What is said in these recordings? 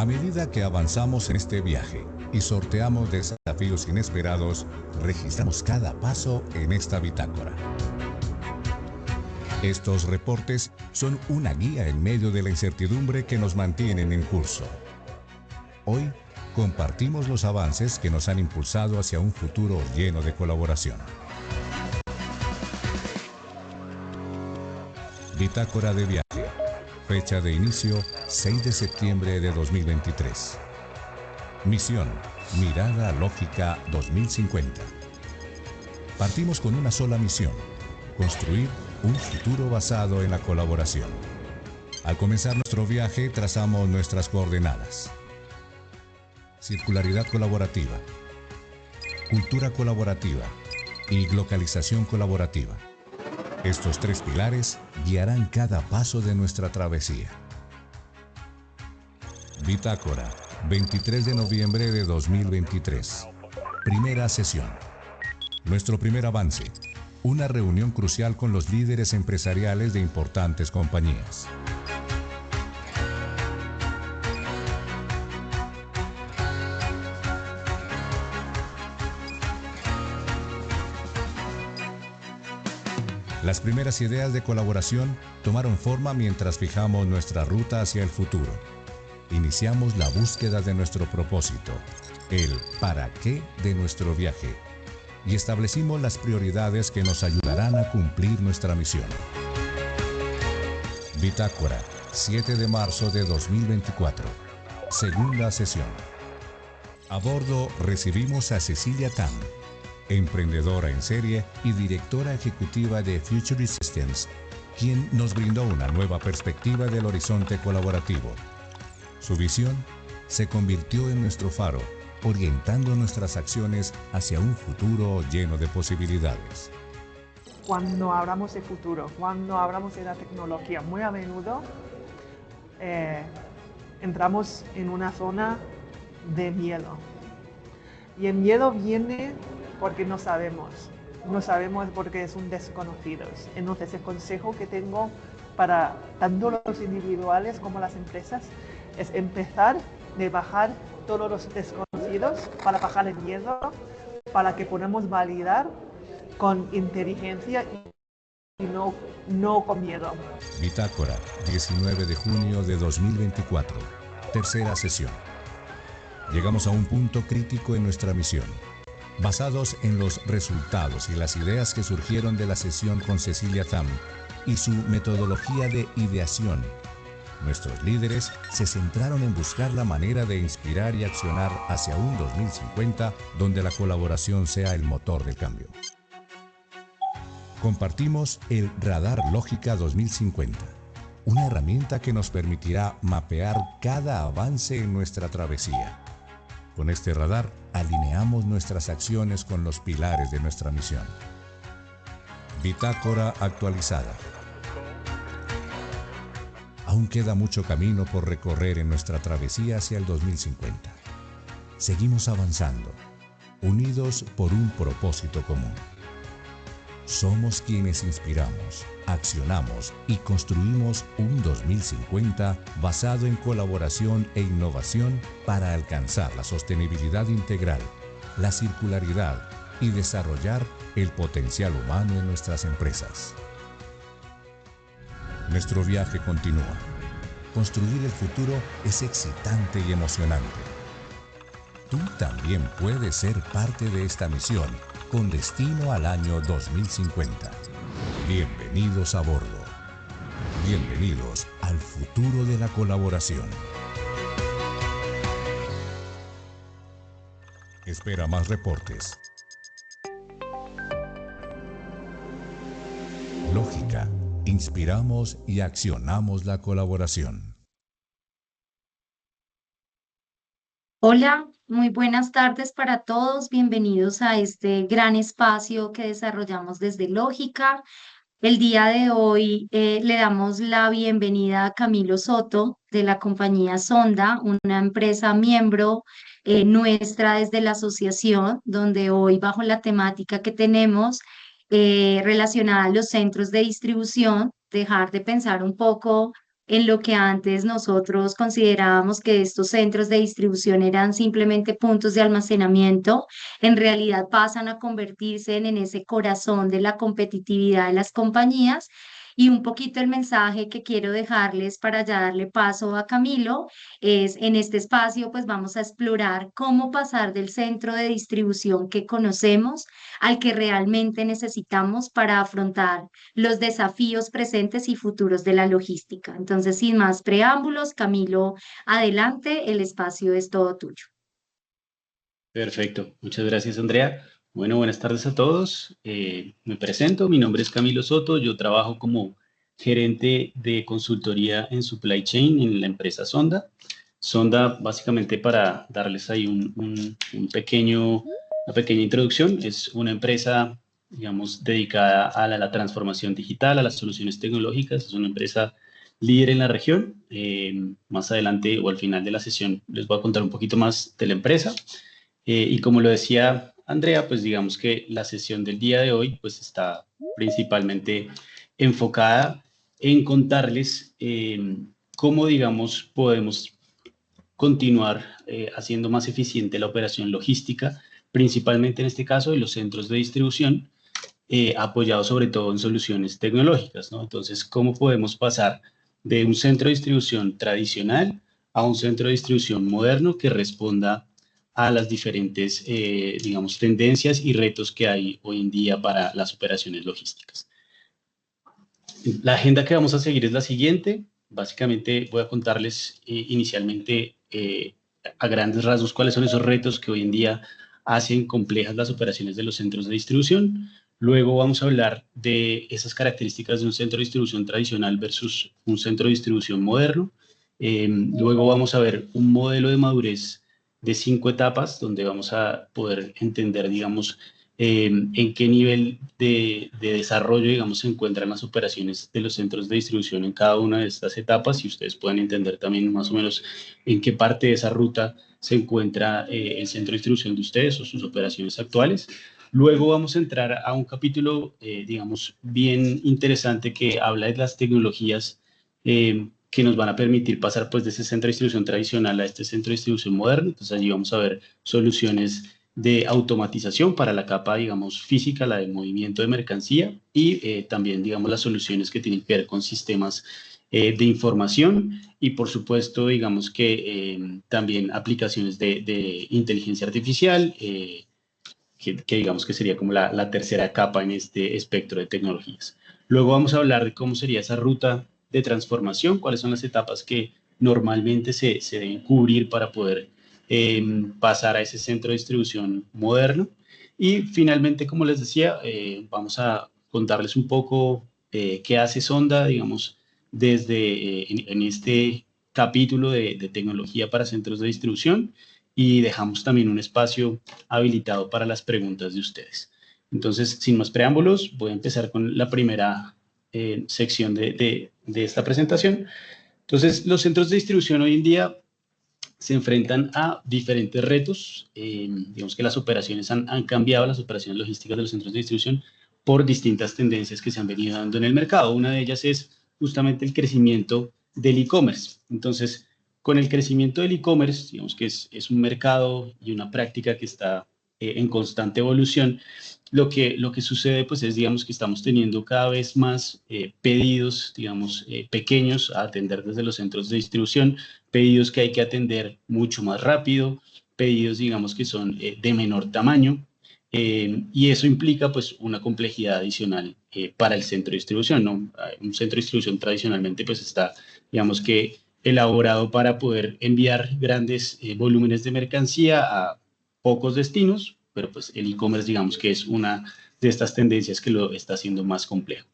A medida que avanzamos en este viaje y sorteamos desafíos inesperados, registramos cada paso en esta bitácora. Estos reportes son una guía en medio de la incertidumbre que nos mantienen en curso. Hoy compartimos los avances que nos han impulsado hacia un futuro lleno de colaboración. Bitácora de viaje. Fecha de inicio 6 de septiembre de 2023. Misión: Mirada Lógica 2050. Partimos con una sola misión: construir un futuro basado en la colaboración. Al comenzar nuestro viaje, trazamos nuestras coordenadas. Circularidad colaborativa, cultura colaborativa y localización colaborativa. Estos tres pilares guiarán cada paso de nuestra travesía. Bitácora, 23 de noviembre de 2023. Primera sesión. Nuestro primer avance: una reunión crucial con los líderes empresariales de importantes compañías. Las primeras ideas de colaboración tomaron forma mientras fijamos nuestra ruta hacia el futuro. Iniciamos la búsqueda de nuestro propósito, el para qué de nuestro viaje, y establecimos las prioridades que nos ayudarán a cumplir nuestra misión. Bitácora, 7 de marzo de 2024. Segunda sesión. A bordo recibimos a Cecilia Tam, emprendedora en serie y directora ejecutiva de Future Systems, quien nos brindó una nueva perspectiva del horizonte colaborativo. Su visión se convirtió en nuestro faro, orientando nuestras acciones hacia un futuro lleno de posibilidades. Cuando hablamos de futuro, cuando hablamos de la tecnología, muy a menudo entramos en una zona de miedo. Y el miedo viene porque no sabemos porque es un desconocido. Entonces el consejo que tengo para tanto los individuales como las empresas es empezar de bajar todos los desconocidos para bajar el miedo, para que podamos validar con inteligencia y no con miedo. Bitácora, 19 de junio de 2024. Tercera sesión. Llegamos a un punto crítico en nuestra misión. Basados en los resultados y las ideas que surgieron de la sesión con Cecilia Tam y su metodología de ideación, nuestros líderes se centraron en buscar la manera de inspirar y accionar hacia un 2050 donde la colaboración sea el motor del cambio. Compartimos el Radar Lógica 2050, una herramienta que nos permitirá mapear cada avance en nuestra travesía. Con este radar, alineamos nuestras acciones con los pilares de nuestra misión. Bitácora actualizada. Aún queda mucho camino por recorrer en nuestra travesía hacia el 2050. Seguimos avanzando, unidos por un propósito común. Somos quienes inspiramos, accionamos y construimos un 2050 basado en colaboración e innovación para alcanzar la sostenibilidad integral, la circularidad y desarrollar el potencial humano en nuestras empresas. Nuestro viaje continúa. Construir el futuro es excitante y emocionante. Tú también puedes ser parte de esta misión con destino al año 2050. Bienvenidos a bordo. Bienvenidos al futuro de la colaboración. Espera más reportes. Lógica. Inspiramos y accionamos la colaboración. Hola, muy buenas tardes para todos. Bienvenidos a este gran espacio que desarrollamos desde Lógica. El día de hoy le damos la bienvenida a Camilo Soto de la compañía Sonda, una empresa miembro nuestra desde la asociación, donde hoy bajo la temática que tenemos relacionada a los centros de distribución, dejar de pensar un poco en lo que antes nosotros considerábamos que estos centros de distribución eran simplemente puntos de almacenamiento, en realidad pasan a convertirse en ese corazón de la competitividad de las compañías. Y un poquito el mensaje que quiero dejarles para ya darle paso a Camilo es en este espacio, pues vamos a explorar cómo pasar del centro de distribución que conocemos al que realmente necesitamos para afrontar los desafíos presentes y futuros de la logística. Entonces, sin más preámbulos, Camilo, adelante, el espacio es todo tuyo. Perfecto, muchas gracias Andrea. Bueno, buenas tardes a todos. Me presento, mi nombre es Camilo Soto, yo trabajo como gerente de consultoría en supply chain en la empresa Sonda. Sonda, básicamente para darles ahí una pequeña introducción, es una empresa, digamos, dedicada a la transformación digital, a las soluciones tecnológicas, es una empresa líder en la región. Más adelante o al final de la sesión les voy a contar un poquito más de la empresa. Y como lo decía Andrea, pues digamos que la sesión del día de hoy pues está principalmente enfocada en contarles cómo, digamos, podemos continuar haciendo más eficiente la operación logística, principalmente en este caso de los centros de distribución, apoyados sobre todo en soluciones tecnológicas, ¿no? Entonces, ¿cómo podemos pasar de un centro de distribución tradicional a un centro de distribución moderno que responda a las diferentes, digamos, tendencias y retos que hay hoy en día para las operaciones logísticas? La agenda que vamos a seguir es la siguiente. Básicamente voy a contarles inicialmente a grandes rasgos cuáles son esos retos que hoy en día hacen complejas las operaciones de los centros de distribución. Luego vamos a hablar de esas características de un centro de distribución tradicional versus un centro de distribución moderno. Luego vamos a ver un modelo de madurez de 5 etapas donde vamos a poder entender, digamos, en qué nivel de desarrollo, digamos, se encuentran las operaciones de los centros de distribución en cada una de estas etapas, y ustedes pueden entender también más o menos en qué parte de esa ruta se encuentra el centro de distribución de ustedes o sus operaciones actuales. Luego vamos a entrar a un capítulo, digamos, bien interesante que habla de las tecnologías que nos van a permitir pasar pues de ese centro de distribución tradicional a este centro de distribución moderno. Entonces allí vamos a ver soluciones de automatización para la capa, digamos, física, la de movimiento de mercancía, y también, digamos, las soluciones que tienen que ver con sistemas de información y, por supuesto, digamos que también aplicaciones de inteligencia artificial, que digamos que sería como la tercera capa en este espectro de tecnologías. Luego vamos a hablar de cómo sería esa ruta de transformación, cuáles son las etapas que normalmente se deben cubrir para poder pasar a ese centro de distribución moderno. Y finalmente, como les decía, vamos a contarles un poco qué hace Sonda, digamos, desde en este capítulo de tecnología para centros de distribución, y dejamos también un espacio habilitado para las preguntas de ustedes. Entonces, sin más preámbulos, voy a empezar con la primera sección de esta presentación. Entonces, los centros de distribución hoy en día se enfrentan a diferentes retos. Digamos que las operaciones han cambiado, las operaciones logísticas de los centros de distribución, por distintas tendencias que se han venido dando en el mercado. Una de ellas es justamente el crecimiento del e-commerce. Entonces, con el crecimiento del e-commerce, digamos que es un mercado y una práctica que está en constante evolución. Lo que sucede, pues, es, digamos, que estamos teniendo cada vez más pedidos, digamos, pequeños a atender desde los centros de distribución, pedidos que hay que atender mucho más rápido, pedidos, digamos, que son de menor tamaño, y eso implica, pues, una complejidad adicional para el centro de distribución, ¿no? Un centro de distribución tradicionalmente, pues, está, digamos, que elaborado para poder enviar grandes volúmenes de mercancía a pocos destinos, pero pues el e-commerce, digamos, que es una de estas tendencias que lo está haciendo más complejo.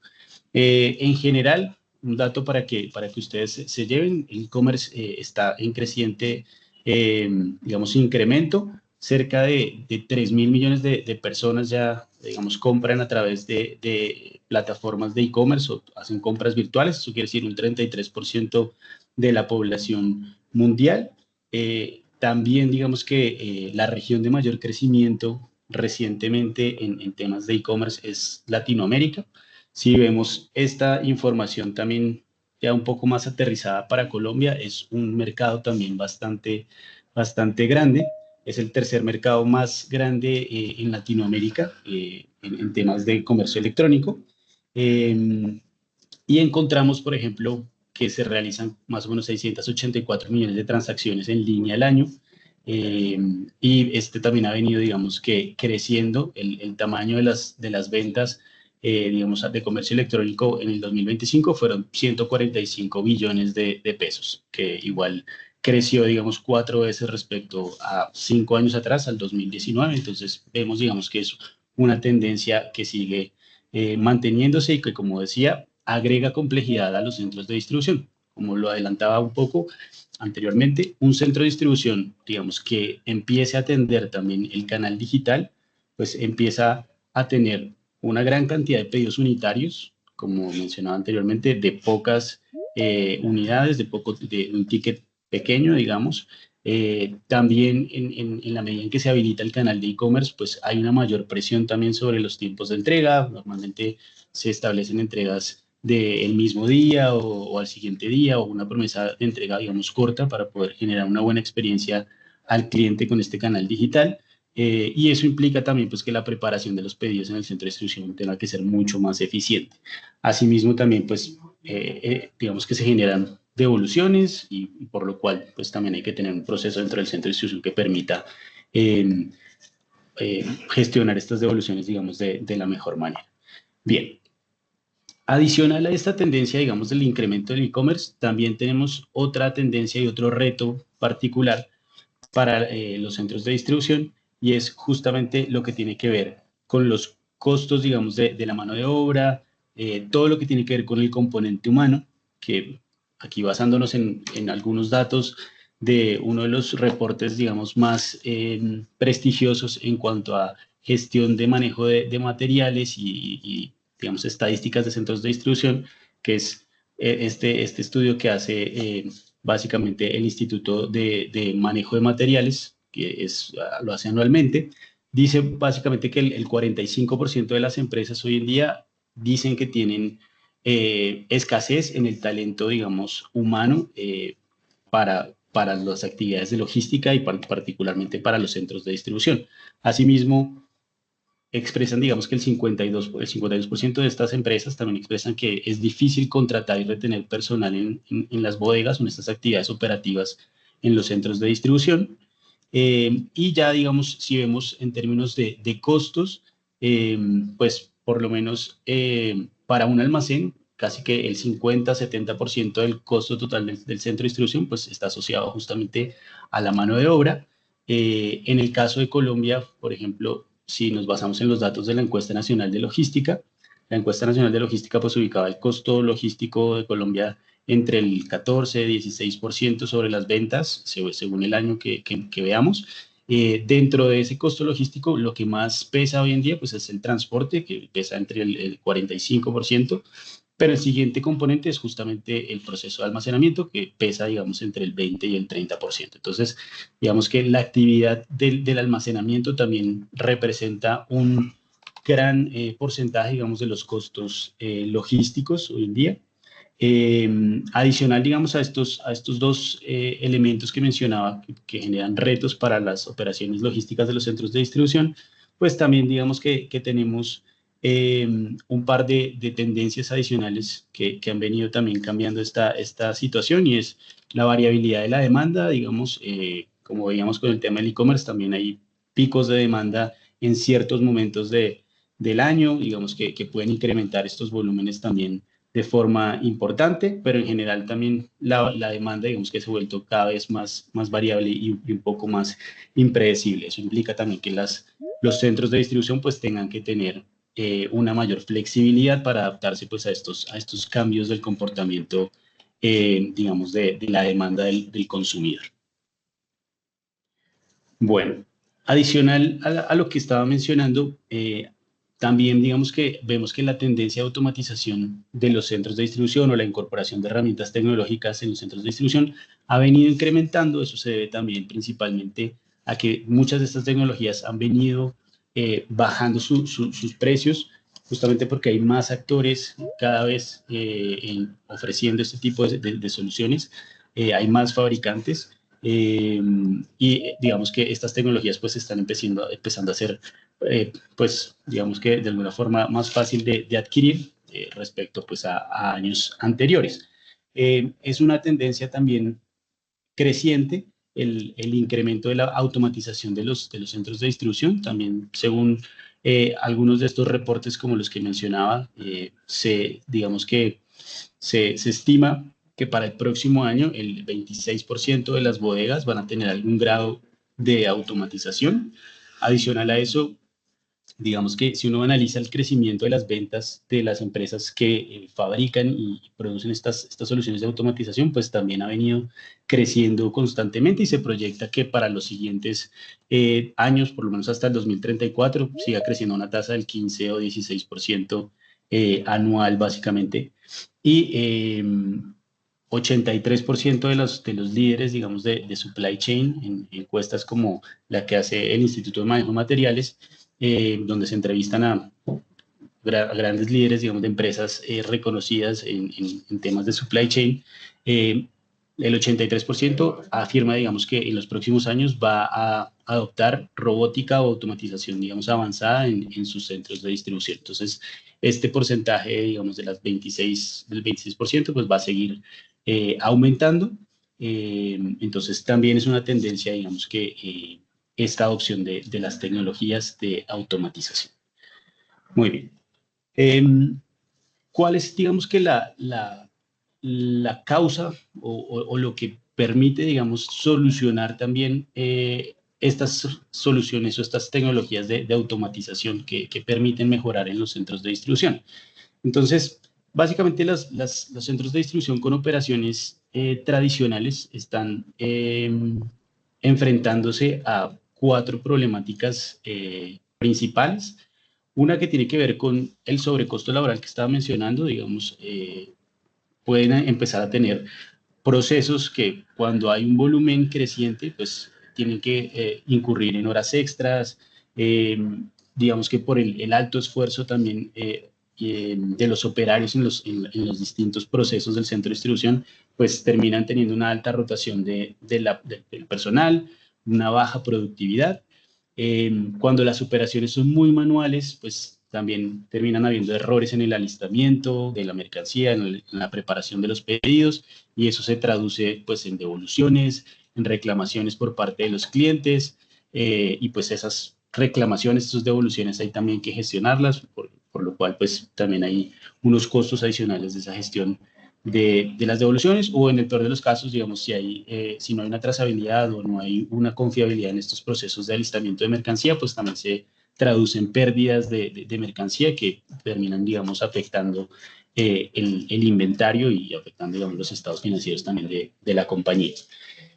En general, un dato para que ustedes se lleven: el e-commerce está en creciente, digamos, incremento. Cerca de 3.000 millones de personas ya, digamos, compran a través de plataformas de e-commerce o hacen compras virtuales. Eso quiere decir un 33% de la población mundial. También, digamos que la región de mayor crecimiento recientemente en temas de e-commerce es Latinoamérica. Si vemos esta información también ya un poco más aterrizada para Colombia, es un mercado también bastante grande. Es el tercer mercado más grande en Latinoamérica en temas de comercio electrónico. Y encontramos, por ejemplo, que se realizan más o menos 684 millones de transacciones en línea al año. Y este también ha venido, digamos, que creciendo el tamaño de las ventas, digamos, de comercio electrónico en el 2025 fueron 145 billones de pesos, que igual creció, digamos, 4 veces respecto a 5 años atrás, al 2019. Entonces, vemos, digamos, que es una tendencia que sigue manteniéndose y que, como decía, agrega complejidad a los centros de distribución. Como lo adelantaba un poco anteriormente, un centro de distribución, digamos, que empiece a atender también el canal digital, pues empieza a tener una gran cantidad de pedidos unitarios, como mencionaba anteriormente, de pocas unidades, de un ticket pequeño, digamos. También en la medida en que se habilita el canal de e-commerce, pues hay una mayor presión también sobre los tiempos de entrega. Normalmente se establecen entregas del mismo día o al siguiente día, o una promesa de entrega, digamos, corta para poder generar una buena experiencia al cliente con este canal digital. Y eso implica también pues, que la preparación de los pedidos en el centro de distribución tenga que ser mucho más eficiente. Asimismo, también, pues, digamos que se generan devoluciones y por lo cual, pues, también hay que tener un proceso dentro del centro de distribución que permita gestionar estas devoluciones, digamos, de la mejor manera. Bien. Adicional a esta tendencia, digamos, del incremento del e-commerce, también tenemos otra tendencia y otro reto particular para los centros de distribución, y es justamente lo que tiene que ver con los costos, digamos, de la mano de obra, todo lo que tiene que ver con el componente humano, que aquí basándonos en algunos datos de uno de los reportes, digamos, más prestigiosos en cuanto a gestión de manejo de materiales y, digamos, estadísticas de centros de distribución, que es este estudio que hace básicamente el Instituto de Manejo de Materiales, que lo hace anualmente. Dice básicamente que el 45% de las empresas hoy en día dicen que tienen escasez en el talento, digamos, humano para las actividades de logística y particularmente para los centros de distribución. Asimismo, expresan, digamos, que el 52% de estas empresas también expresan que es difícil contratar y retener personal en las bodegas o en estas actividades operativas en los centros de distribución. Y ya, digamos, si vemos en términos de costos, pues por lo menos para un almacén, casi que el 50-70% del costo total del centro de distribución pues está asociado justamente a la mano de obra. En el caso de Colombia, por ejemplo, si nos basamos en los datos de la Encuesta Nacional de Logística, la Encuesta Nacional de Logística pues ubicaba el costo logístico de Colombia entre el 14-16% sobre las ventas, según el año que veamos. Dentro de ese costo logístico, lo que más pesa hoy en día pues, es el transporte, que pesa entre el 45%, pero el siguiente componente es justamente el proceso de almacenamiento, que pesa, digamos, entre el 20 y el 30%. Entonces, digamos que la actividad del almacenamiento también representa un gran porcentaje, digamos, de los costos logísticos hoy en día. Adicional, digamos, a estos dos elementos que mencionaba que generan retos para las operaciones logísticas de los centros de distribución, pues también digamos que tenemos un par de tendencias adicionales que han venido también cambiando esta situación, y es la variabilidad de la demanda. Digamos, como veíamos con el tema del e-commerce, también hay picos de demanda en ciertos momentos del año, digamos, que pueden incrementar estos volúmenes también de forma importante, pero en general también la demanda, digamos, que se ha vuelto cada vez más variable y un poco más impredecible. Eso implica también que los centros de distribución pues tengan que tener una mayor flexibilidad para adaptarse pues a estos cambios del comportamiento, digamos, de la demanda del consumidor. Bueno, adicional a lo que estaba mencionando, también digamos que vemos que la tendencia de automatización de los centros de distribución o la incorporación de herramientas tecnológicas en los centros de distribución ha venido incrementando. Eso se debe también principalmente a que muchas de estas tecnologías han venido bajando sus precios, justamente porque hay más actores cada vez ofreciendo este tipo de soluciones, hay más fabricantes y digamos que estas tecnologías pues están empezando a ser pues digamos que de alguna forma más fácil de adquirir respecto pues a años anteriores. Es una tendencia también creciente el incremento de la automatización de los centros de distribución. También, según algunos de estos reportes como los que mencionaba, digamos que se estima que para el próximo año el 26% de las bodegas van a tener algún grado de automatización. Adicional a eso, digamos que si uno analiza el crecimiento de las ventas de las empresas que fabrican y producen estas soluciones de automatización, pues también ha venido creciendo constantemente y se proyecta que para los siguientes años, por lo menos hasta el 2034, siga creciendo a una tasa del 15 o 16% anual básicamente. Y 83% de los líderes, digamos, de supply chain en encuestas como la que hace el Instituto de Manejo de Materiales, donde se entrevistan a grandes líderes, digamos, de empresas reconocidas en temas de supply chain. El 83% afirma, digamos, que en los próximos años va a adoptar robótica o automatización, digamos, avanzada en sus centros de distribución. Entonces, este porcentaje, digamos, del 26%, pues va a seguir aumentando. Entonces, también es una tendencia, digamos, que esta adopción de las tecnologías de automatización. Muy bien. ¿Cuál es, digamos, que la causa o lo que permite, digamos, solucionar también estas soluciones o estas tecnologías de automatización que permiten mejorar en los centros de distribución? Entonces, básicamente los centros de distribución con operaciones tradicionales están enfrentándose a 4 problemáticas principales. Una que tiene que ver con el sobrecosto laboral que estaba mencionando, digamos, pueden empezar a tener procesos que cuando hay un volumen creciente, pues tienen que incurrir en horas extras, digamos que por el alto esfuerzo también de los operarios en los distintos procesos del centro de distribución, pues terminan teniendo una alta rotación del personal, una baja productividad. Cuando las operaciones son muy manuales, pues también terminan habiendo errores en el alistamiento de la mercancía, en la preparación de los pedidos, y eso se traduce pues en devoluciones, en reclamaciones por parte de los clientes, y pues esas reclamaciones, esas devoluciones hay también que gestionarlas, por lo cual pues también hay unos costos adicionales de esa gestión de las devoluciones, o en el peor de los casos, digamos, si no hay una trazabilidad o no hay una confiabilidad en estos procesos de alistamiento de mercancía, pues también se traducen pérdidas de mercancía que terminan, digamos, afectando el inventario y afectando, digamos, los estados financieros también de la compañía.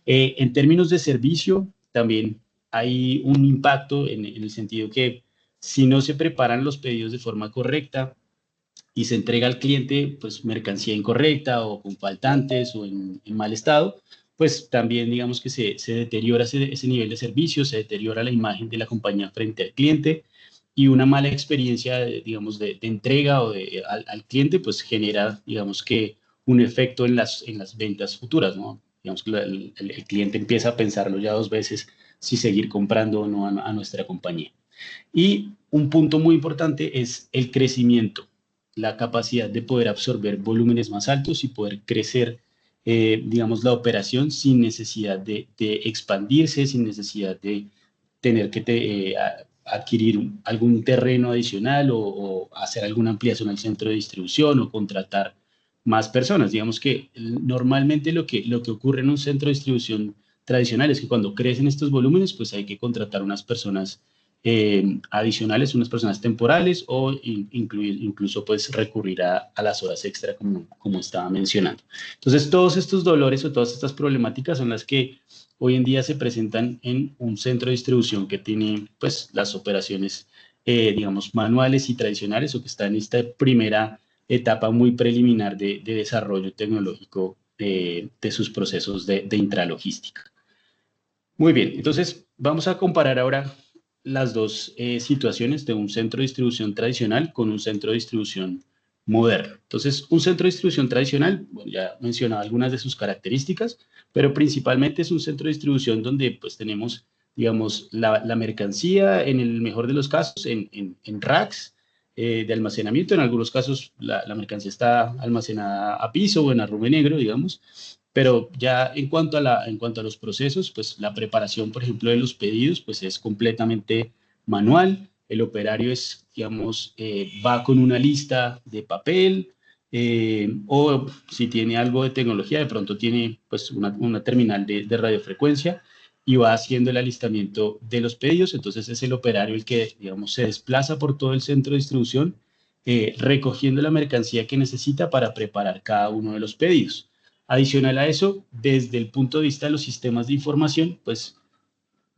En términos de servicio, también hay un impacto en el sentido que si no se preparan los pedidos de forma correcta y se entrega al cliente pues mercancía incorrecta o con faltantes o en mal estado, pues también digamos que se deteriora ese nivel de servicio, se deteriora la imagen de la compañía frente al cliente, y una mala experiencia, digamos, de entrega o al cliente, pues genera, digamos, que un efecto en las ventas futuras, ¿no? Digamos que el cliente empieza a pensarlo ya 2 veces si seguir comprando o no a nuestra compañía. Y un punto muy importante es el crecimiento, la capacidad de poder absorber volúmenes más altos y poder crecer, digamos, la operación sin necesidad de expandirse, sin necesidad de tener que adquirir algún terreno adicional o hacer alguna ampliación al centro de distribución o contratar más personas. Digamos que normalmente lo que ocurre en un centro de distribución tradicional es que cuando crecen estos volúmenes, pues hay que contratar unas personas adicionales, unas personas temporales, o incluso pues recurrir a las horas extra como estaba mencionando. Entonces todos estos dolores o todas estas problemáticas son las que hoy en día se presentan en un centro de distribución que tiene pues las operaciones digamos manuales y tradicionales, o que está en esta primera etapa muy preliminar de desarrollo tecnológico de sus procesos de intralogística. Muy bien, entonces vamos a comparar ahora las dos situaciones de un centro de distribución tradicional con un centro de distribución moderno. Entonces, un centro de distribución tradicional, bueno, ya mencionaba algunas de sus características, pero principalmente es un centro de distribución donde pues tenemos, digamos, la mercancía, en el mejor de los casos, en racks de almacenamiento. En algunos casos la mercancía está almacenada a piso o en arrume negro, digamos. Pero ya en cuanto a los procesos, pues la preparación, por ejemplo, de los pedidos, pues es completamente manual. El operario es, digamos, va con una lista de papel, o si tiene algo de tecnología, de pronto tiene pues una terminal de radiofrecuencia y va haciendo el alistamiento de los pedidos. Entonces es el operario el que, digamos, se desplaza por todo el centro de distribución, recogiendo la mercancía que necesita para preparar cada uno de los pedidos. Adicional a eso, desde el punto de vista de los sistemas de información, pues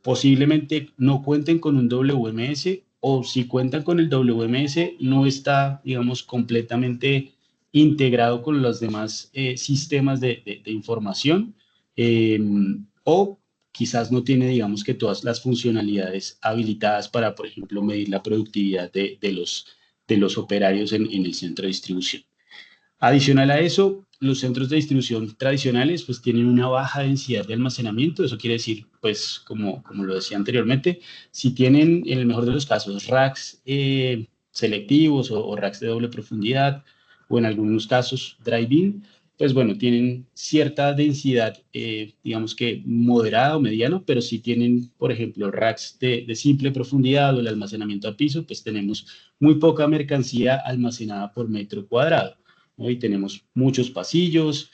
posiblemente no cuenten con un WMS, o si cuentan con el WMS no está, digamos, completamente integrado con los demás sistemas de información, eh, o quizás no tiene, digamos, que todas las funcionalidades habilitadas para, por ejemplo, medir la productividad de los operarios en el centro de distribución. Adicional a eso, los centros de distribución tradicionales pues tienen una baja densidad de almacenamiento. Eso quiere decir, pues como lo decía anteriormente, si tienen en el mejor de los casos racks selectivos o racks de doble profundidad, o en algunos casos drive-in, pues bueno, tienen cierta densidad, digamos que moderada o mediana, pero si tienen, por ejemplo, racks de simple profundidad o el almacenamiento a piso, pues tenemos muy poca mercancía almacenada por metro cuadrado. Hoy tenemos muchos pasillos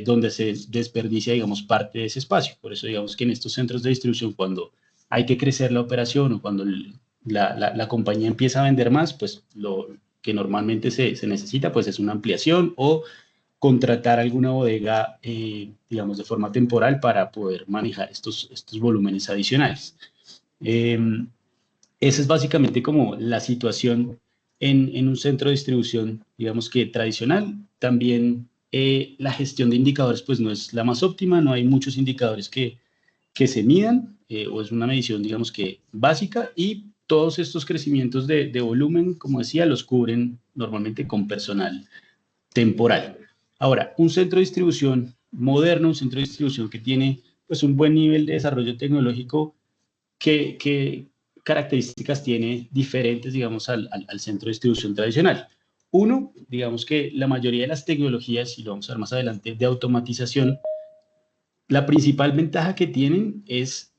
donde se desperdicia, digamos, parte de ese espacio. Por eso, digamos que en estos centros de distribución, cuando hay que crecer la operación o cuando la compañía empieza a vender más, pues lo que normalmente se necesita, pues es una ampliación o contratar alguna bodega, digamos, de forma temporal para poder manejar estos volúmenes adicionales. Eh, Esa es básicamente como la situación en un centro de distribución, digamos que tradicional. También la gestión de indicadores pues no es la más óptima, no hay muchos indicadores que se midan, o es una medición digamos que básica, y todos estos crecimientos de volumen, como decía, los cubren normalmente con personal temporal. Ahora, un centro de distribución moderno, un centro de distribución que tiene pues un buen nivel de desarrollo tecnológico, ¿qué características tiene diferentes, digamos, al centro de distribución tradicional? Uno, digamos que la mayoría de las tecnologías, y lo vamos a ver más adelante, de automatización, la principal ventaja que tienen es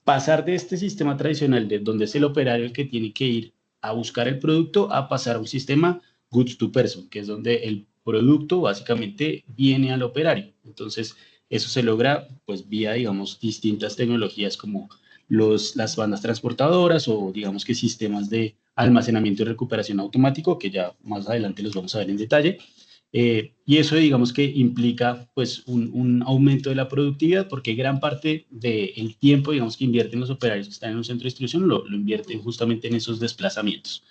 pasar de este sistema tradicional, de donde es el operario el que tiene que ir a buscar el producto, a pasar a un sistema goods to person, que es donde el producto básicamente viene al operario. Entonces, eso se logra pues vía, digamos, distintas tecnologías como las bandas transportadoras, o digamos que sistemas de almacenamiento y recuperación automático, que ya más adelante los vamos a ver en detalle. Y eso digamos que implica pues un aumento de la productividad, porque gran parte del tiempo digamos que invierten los operarios que están en un centro de distribución lo invierten justamente en esos desplazamientos.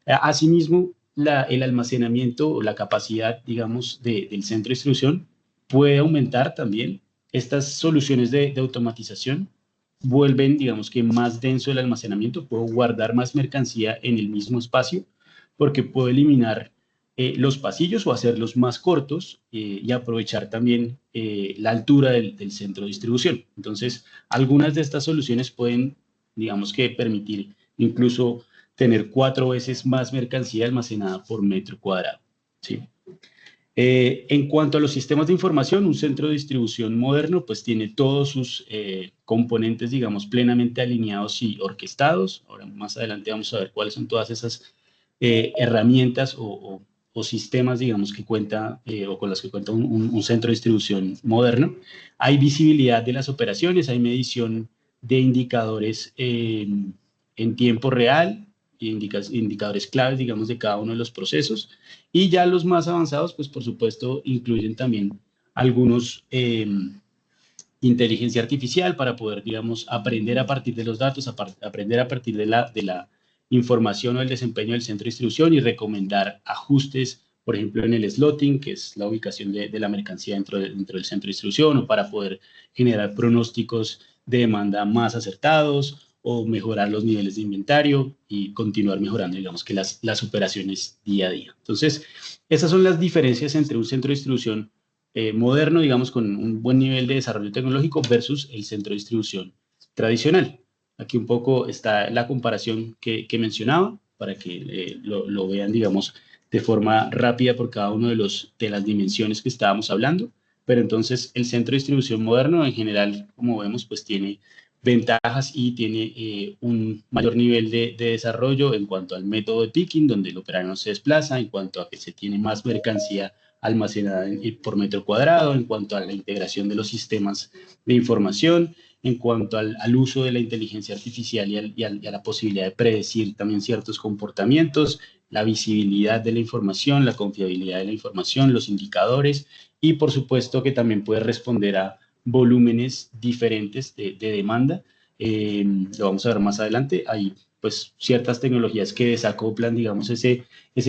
Asimismo, el almacenamiento o la capacidad digamos del centro de distribución puede aumentar también. Estas soluciones de automatización vuelven digamos que más denso el almacenamiento. Puedo guardar más mercancía en el mismo espacio porque puedo eliminar los pasillos o hacerlos más cortos, y aprovechar también la altura del centro de distribución. Entonces, algunas de estas soluciones pueden, digamos que permitir incluso tener 4 veces más mercancía almacenada por metro cuadrado, ¿sí? En cuanto a los sistemas de información, un centro de distribución moderno pues tiene todos sus componentes, digamos, plenamente alineados y orquestados. Ahora más adelante vamos a ver cuáles son todas esas herramientas o sistemas, digamos, que cuenta o con las que cuenta un centro de distribución moderno. Hay visibilidad de las operaciones, hay medición de indicadores en tiempo real, indicadores claves, digamos, de cada uno de los procesos. Y ya los más avanzados, pues por supuesto, incluyen también algunos inteligencia artificial para poder, digamos, aprender a partir de los datos, aprender a partir de la información o el desempeño del centro de distribución, y recomendar ajustes, por ejemplo, en el slotting, que es la ubicación de la mercancía dentro del centro de distribución, o para poder generar pronósticos de demanda más acertados, o mejorar los niveles de inventario y continuar mejorando, digamos que las operaciones día a día. Entonces, esas son las diferencias entre un centro de distribución moderno, digamos, con un buen nivel de desarrollo tecnológico versus el centro de distribución tradicional. Aquí un poco está la comparación que mencionaba para que lo vean, digamos, de forma rápida por cada uno de las dimensiones que estábamos hablando. Pero entonces el centro de distribución moderno en general, como vemos, pues tiene ventajas y tiene un mayor nivel de desarrollo en cuanto al método de picking, donde el operario no se desplaza, en cuanto a que se tiene más mercancía almacenada por metro cuadrado, en cuanto a la integración de los sistemas de información, en cuanto al uso de la inteligencia artificial y a la posibilidad de predecir también ciertos comportamientos, la visibilidad de la información, la confiabilidad de la información, los indicadores y por supuesto que también puede responder a volúmenes diferentes de demanda. Lo vamos a ver más adelante. Hay pues ciertas tecnologías que desacoplan, digamos, ese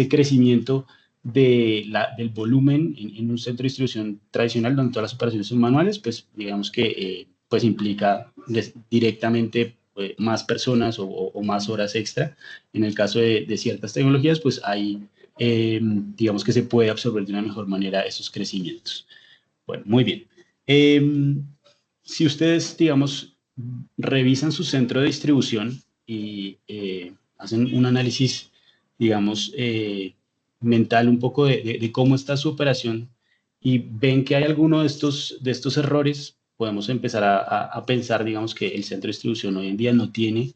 crecimiento del volumen en un centro de distribución tradicional donde todas las operaciones son manuales, pues digamos que pues implica directamente más personas o más horas extra. En el caso de ciertas tecnologías, pues hay, digamos que se puede absorber de una mejor manera esos crecimientos. Bueno, muy bien. Si ustedes, digamos, revisan su centro de distribución y hacen un análisis, digamos, mental un poco de cómo está su operación y ven que hay alguno de estos errores, podemos empezar a pensar, digamos, que el centro de distribución hoy en día no tiene,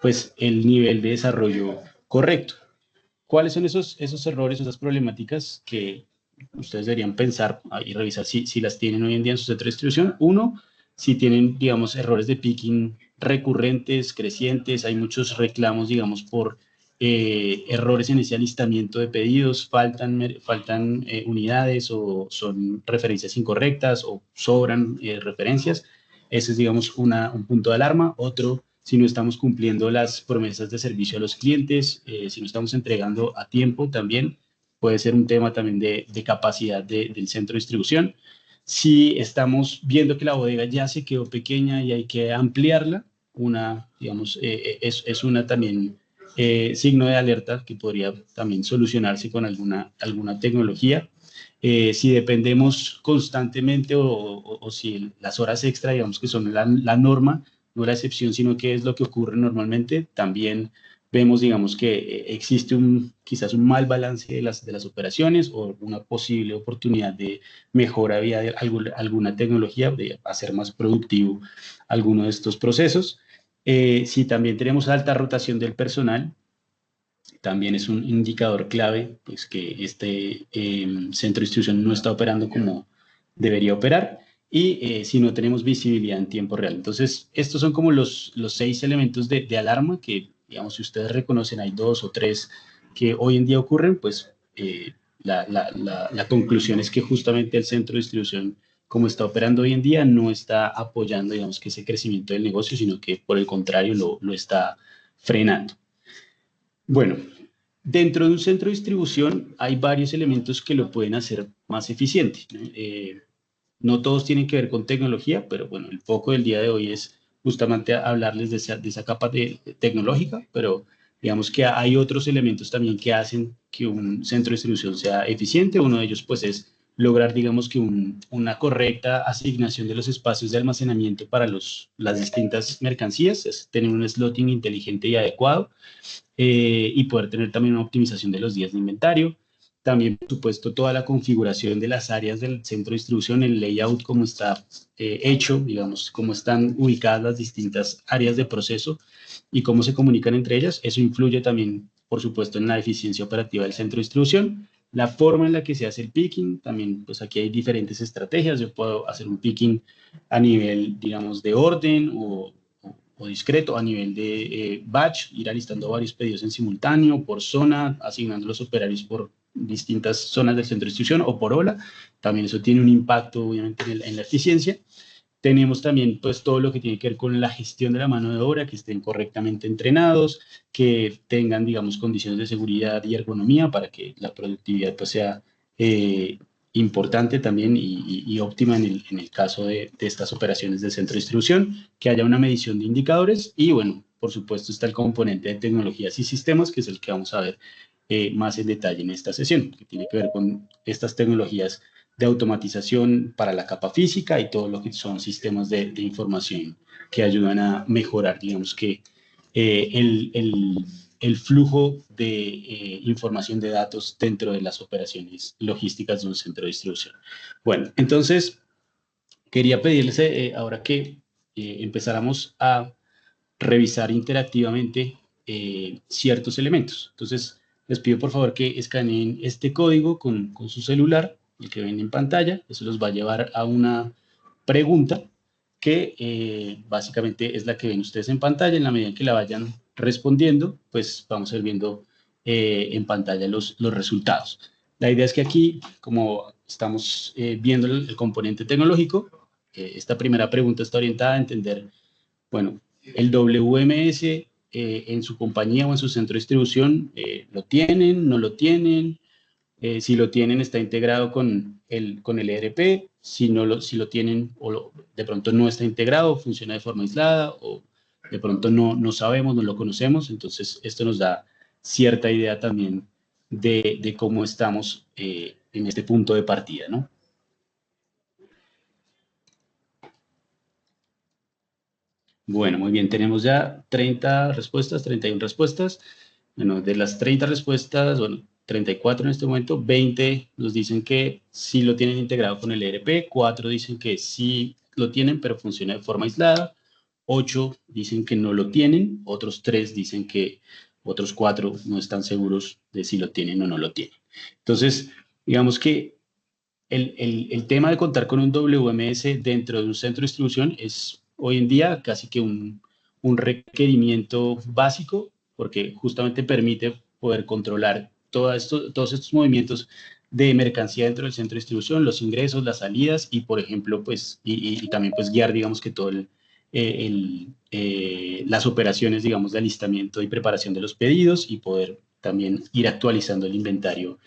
pues, el nivel de desarrollo correcto. ¿Cuáles son esos errores, esas problemáticas que ustedes deberían pensar y revisar si las tienen hoy en día en su centro de distribución? Uno, si tienen, digamos, errores de picking recurrentes, crecientes, hay muchos reclamos, digamos, por errores en ese alistamiento de pedidos, faltan unidades o son referencias incorrectas o sobran referencias. Ese es, digamos, un punto de alarma. Otro, si no estamos cumpliendo las promesas de servicio a los clientes, si no estamos entregando a tiempo también, puede ser un tema también de capacidad del centro de distribución. Si estamos viendo que la bodega ya se quedó pequeña y hay que ampliarla, digamos, es una también signo de alerta que podría también solucionarse con alguna tecnología. Si dependemos constantemente o si las horas extra, digamos que son la norma, no la excepción, sino que es lo que ocurre normalmente, también vemos, digamos, que existe quizás un mal balance de las operaciones o una posible oportunidad de mejora vía de alguna tecnología, de hacer más productivo alguno de estos procesos. Si también tenemos alta rotación del personal, también es un indicador clave, pues que este centro de distribución no está operando como debería operar y si no tenemos visibilidad en tiempo real. Entonces, estos son como los 6 elementos de alarma que, digamos, si ustedes reconocen, hay 2 o 3 que hoy en día ocurren, pues la conclusión es que justamente el centro de distribución, como está operando hoy en día, no está apoyando, digamos, que ese crecimiento del negocio, sino que por el contrario lo está frenando. Bueno, dentro de un centro de distribución hay varios elementos que lo pueden hacer más eficiente, ¿no? No todos tienen que ver con tecnología, pero bueno, el foco del día de hoy es justamente hablarles de esa capa tecnológica, pero digamos que hay otros elementos también que hacen que un centro de distribución sea eficiente. Uno de ellos pues es lograr, digamos que una correcta asignación de los espacios de almacenamiento para las distintas mercancías, es tener un slotting inteligente y adecuado. Y poder tener también una optimización de los días de inventario. También, por supuesto, toda la configuración de las áreas del centro de distribución, el layout, cómo está hecho, digamos, cómo están ubicadas las distintas áreas de proceso y cómo se comunican entre ellas. Eso influye también, por supuesto, en la eficiencia operativa del centro de distribución. La forma en la que se hace el picking, también, pues aquí hay diferentes estrategias. Yo puedo hacer un picking a nivel, digamos, de orden o discreto, a nivel de batch, ir alistando varios pedidos en simultáneo, por zona, asignando los operarios por distintas zonas del centro de distribución o por hora. También eso tiene un impacto, obviamente, en la eficiencia. Tenemos también, pues, todo lo que tiene que ver con la gestión de la mano de obra, que estén correctamente entrenados, que tengan, digamos, condiciones de seguridad y ergonomía para que la productividad, pues, sea importante también y óptima en el caso de estas operaciones del centro de distribución, que haya una medición de indicadores y, bueno, por supuesto, está el componente de tecnologías y sistemas, que es el que vamos a ver más en detalle en esta sesión, que tiene que ver con estas tecnologías de automatización para la capa física y todo lo que son sistemas de información que ayudan a mejorar, digamos que, el flujo de información de datos dentro de las operaciones logísticas de un centro de distribución. Bueno, entonces, quería pedirles ahora que empezáramos a revisar interactivamente ciertos elementos. Entonces, les pido por favor que escaneen este código con su celular, el que ven en pantalla. Eso los va a llevar a una pregunta que básicamente es la que ven ustedes en pantalla. En la medida en que la vayan respondiendo, pues vamos a ir viendo en pantalla los resultados. La idea es que aquí, como estamos viendo el componente tecnológico, esta primera pregunta está orientada a entender, bueno, el WMS en su compañía o en su centro de distribución, ¿lo tienen? ¿No lo tienen? Si lo tienen, está integrado con el ERP. Si lo tienen o de pronto no está integrado, funciona de forma aislada, o de pronto no sabemos, no lo conocemos. Entonces, esto nos da cierta idea también de cómo estamos en este punto de partida, ¿no? Bueno, muy bien, tenemos ya 30 respuestas, 31 respuestas. Bueno, de las 30 respuestas, bueno, 34 en este momento, 20 nos dicen que sí lo tienen integrado con el ERP, 4 dicen que sí lo tienen, pero funciona de forma aislada, 8 dicen que no lo tienen, otros 3 dicen que otros 4 no están seguros de si lo tienen o no lo tienen. Entonces, digamos que el tema de contar con un WMS dentro de un centro de distribución es hoy en día casi que un requerimiento básico, porque justamente permite poder controlar todos estos movimientos de mercancía dentro del centro de distribución, los ingresos, las salidas y, por ejemplo, pues, y también pues guiar, digamos que todo las operaciones, digamos, de alistamiento y preparación de los pedidos y poder también ir actualizando el inventario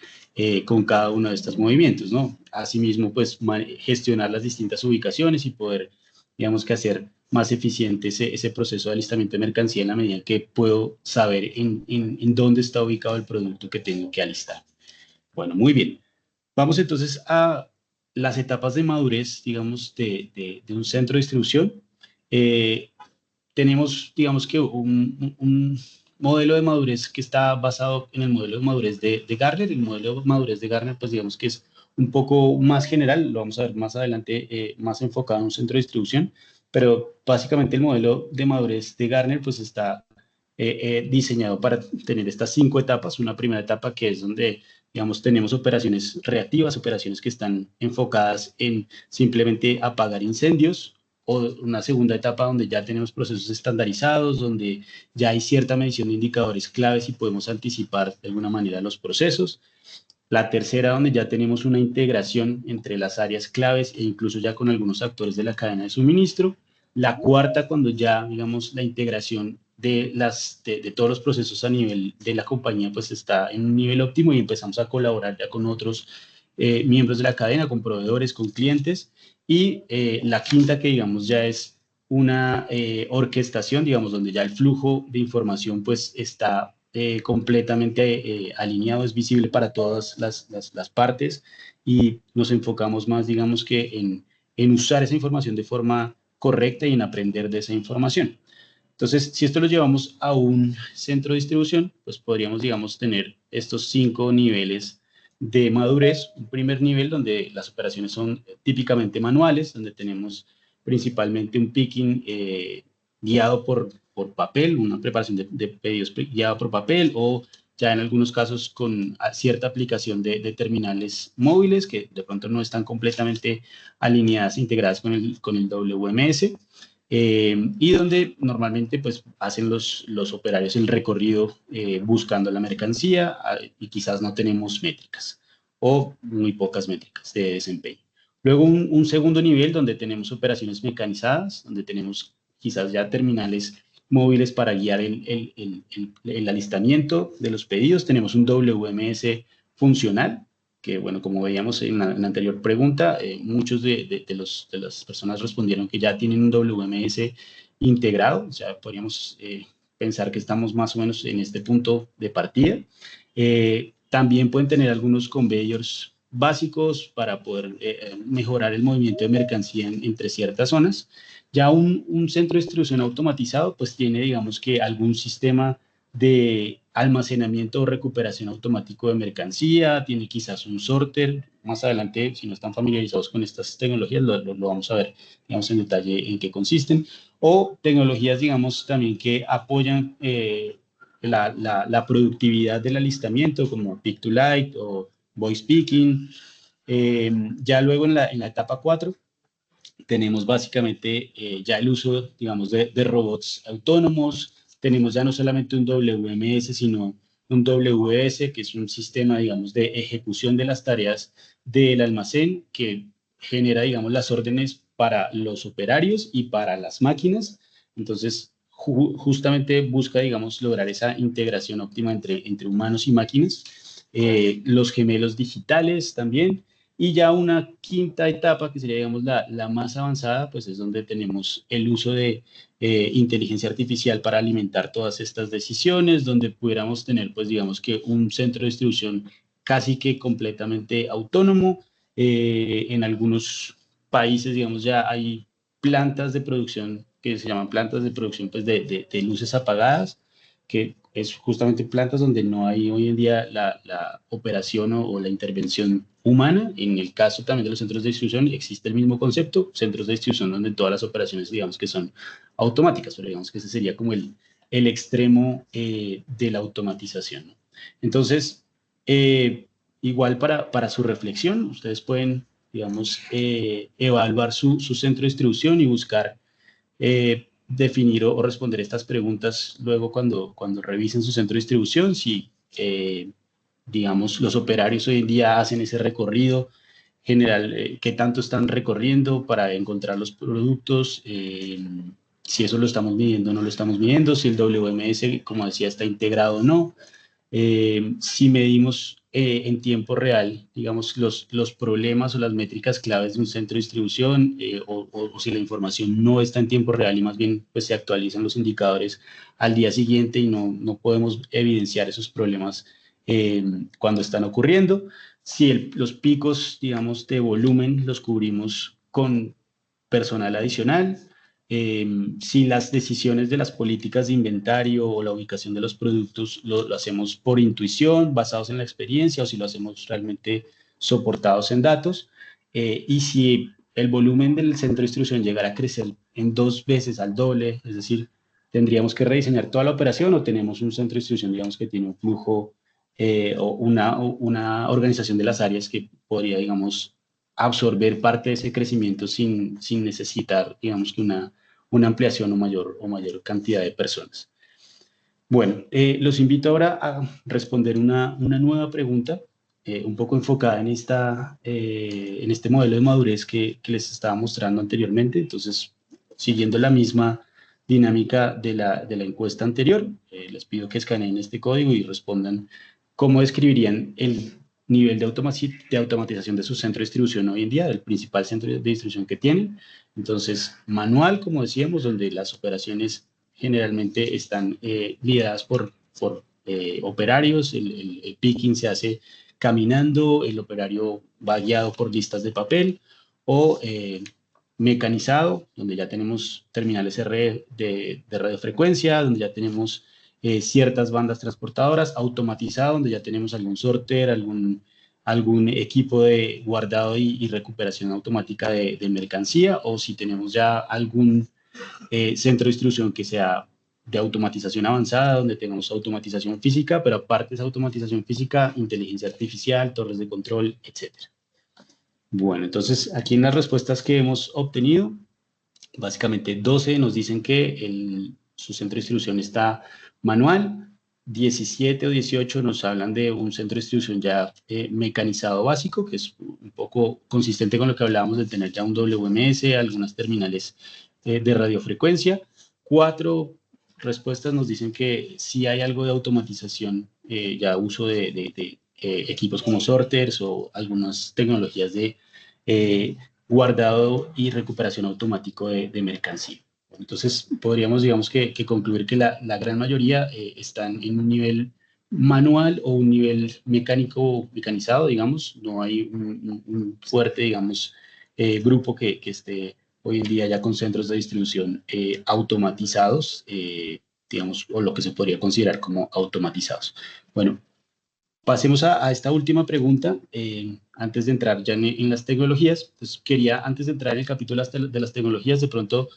con cada uno de estos movimientos, ¿no? Asimismo, pues gestionar las distintas ubicaciones y poder, digamos que hacer más eficiente ese proceso de alistamiento de mercancía en la medida que puedo saber en dónde está ubicado el producto que tengo que alistar. Bueno, muy bien. Vamos entonces a las etapas de madurez, digamos, de un centro de distribución. Tenemos, digamos que un modelo de madurez que está basado en el modelo de madurez de Gartner. El modelo de madurez de Gartner, pues digamos que es un poco más general, lo vamos a ver más adelante, más enfocado en un centro de distribución, pero básicamente el modelo de madurez de Gartner pues está diseñado para tener estas 5 etapas. Una primera etapa que es donde, digamos, tenemos operaciones reactivas, operaciones que están enfocadas en simplemente apagar incendios, o una segunda etapa donde ya tenemos procesos estandarizados, donde ya hay cierta medición de indicadores claves y podemos anticipar de alguna manera los procesos. La tercera, donde ya tenemos una integración entre las áreas claves e incluso ya con algunos actores de la cadena de suministro. La cuarta, cuando ya, digamos, la integración de todos los procesos a nivel de la compañía pues está en un nivel óptimo y empezamos a colaborar ya con otros miembros de la cadena, con proveedores, con clientes. Y la quinta, que digamos ya es una orquestación, digamos, donde ya el flujo de información pues está completamente alineado, es visible para todas las partes y nos enfocamos más, digamos, que en usar esa información de forma correcta y en aprender de esa información. Entonces, si esto lo llevamos a un centro de distribución, pues podríamos, digamos, tener estos 5 niveles de madurez. Un primer nivel donde las operaciones son típicamente manuales, donde tenemos principalmente un picking guiado por papel, una preparación de pedidos guiada por papel, o ya en algunos casos con cierta aplicación de terminales móviles que de pronto no están completamente alineadas, integradas con el WMS. Y donde normalmente pues hacen los operarios el recorrido buscando la mercancía y quizás no tenemos métricas o muy pocas métricas de desempeño. Luego un segundo nivel donde tenemos operaciones mecanizadas, donde tenemos quizás ya terminales móviles para guiar el alistamiento de los pedidos. Tenemos un WMS funcional, que bueno, como veíamos en la anterior pregunta, muchos de las personas respondieron que ya tienen un WMS integrado, o sea, podríamos pensar que estamos más o menos en este punto de partida. También pueden tener algunos conveyors básicos para poder mejorar el movimiento de mercancía entre ciertas zonas. Ya un centro de distribución automatizado pues tiene, digamos que, algún sistema de almacenamiento o recuperación automático de mercancía, tiene quizás un sorter. Más adelante, si no están familiarizados con estas tecnologías, lo vamos a ver, digamos, en detalle en qué consisten. O tecnologías, digamos, también que apoyan la productividad del alistamiento, como Pick to Light o Voice Picking. Ya luego en la etapa 4 tenemos básicamente ya el uso, digamos, de robots autónomos. Tenemos ya no solamente un WMS, sino un WS, que es un sistema, digamos, de ejecución de las tareas del almacén que genera, digamos, las órdenes para los operarios y para las máquinas. Entonces, justamente busca, digamos, lograr esa integración óptima entre humanos y máquinas. Los gemelos digitales también. Y ya una quinta etapa, que sería, digamos, la más avanzada, pues es donde tenemos el uso de inteligencia artificial para alimentar todas estas decisiones, donde pudiéramos tener, pues, digamos que un centro de distribución casi que completamente autónomo. En algunos países, digamos, ya hay plantas de producción que se llaman plantas de producción, pues, de luces apagadas, que es justamente plantas donde no hay hoy en día la operación o la intervención humana. En el caso también de los centros de distribución existe el mismo concepto, centros de distribución donde todas las operaciones, digamos, que son automáticas, pero digamos que ese sería como el extremo de la automatización, ¿no? Entonces, igual para su reflexión, ustedes pueden, digamos, evaluar su centro de distribución y buscar definir o responder estas preguntas luego cuando revisen su centro de distribución, si, digamos, los operarios hoy en día hacen ese recorrido general, qué tanto están recorriendo para encontrar los productos, si eso lo estamos midiendo o no lo estamos midiendo, si el WMS, como decía, está integrado o no. Si medimos en tiempo real, digamos, los problemas o las métricas claves de un centro de distribución, o si la información no está en tiempo real y más bien pues, se actualizan los indicadores al día siguiente y no podemos evidenciar esos problemas cuando están ocurriendo. Si los picos, digamos, de volumen los cubrimos con personal adicional. Si las decisiones de las políticas de inventario o la ubicación de los productos lo hacemos por intuición, basados en la experiencia, o si lo hacemos realmente soportados en datos. Y si el volumen del centro de distribución llegara a crecer en 2 veces al doble, es decir, tendríamos que rediseñar toda la operación, o tenemos un centro de distribución, digamos, que tiene un flujo o una organización de las áreas que podría, digamos, absorber parte de ese crecimiento sin necesitar, digamos, que una ampliación o mayor cantidad de personas. Bueno, los invito ahora a responder una nueva pregunta, un poco enfocada en este modelo de madurez que les estaba mostrando anteriormente. Entonces, siguiendo la misma dinámica de la encuesta anterior, les pido que escaneen este código y respondan cómo describirían el nivel de automatización de su centro de distribución hoy en día, del principal centro de distribución que tienen. Entonces, manual, como decíamos, donde las operaciones generalmente están lideradas por operarios, el picking se hace caminando, el operario va guiado por listas de papel, o mecanizado, donde ya tenemos terminales de radiofrecuencia, donde ya tenemos ciertas bandas transportadoras, automatizado, donde ya tenemos algún sorter, algún equipo de guardado y recuperación automática de mercancía, o si tenemos ya algún centro de distribución que sea de automatización avanzada, donde tenemos automatización física, pero aparte de esa automatización física, inteligencia artificial, torres de control, etc. Bueno, entonces aquí en las respuestas que hemos obtenido, básicamente 12 nos dicen que su centro de distribución está manual, 17 o 18 nos hablan de un centro de distribución ya mecanizado básico, que es un poco consistente con lo que hablábamos de tener ya un WMS, algunas terminales de radiofrecuencia. 4 respuestas nos dicen que sí hay algo de automatización, ya uso de equipos como sorters o algunas tecnologías de guardado y recuperación automático de mercancía. Entonces, podríamos, digamos, que concluir que la gran mayoría están en un nivel manual o un nivel mecánico, mecanizado, digamos. No hay un fuerte, digamos, grupo que esté hoy en día ya con centros de distribución automatizados, digamos, o lo que se podría considerar como automatizados. Bueno, pasemos a esta última pregunta, antes de entrar ya en las tecnologías. Entonces, quería, antes de entrar en el capítulo de las tecnologías, de pronto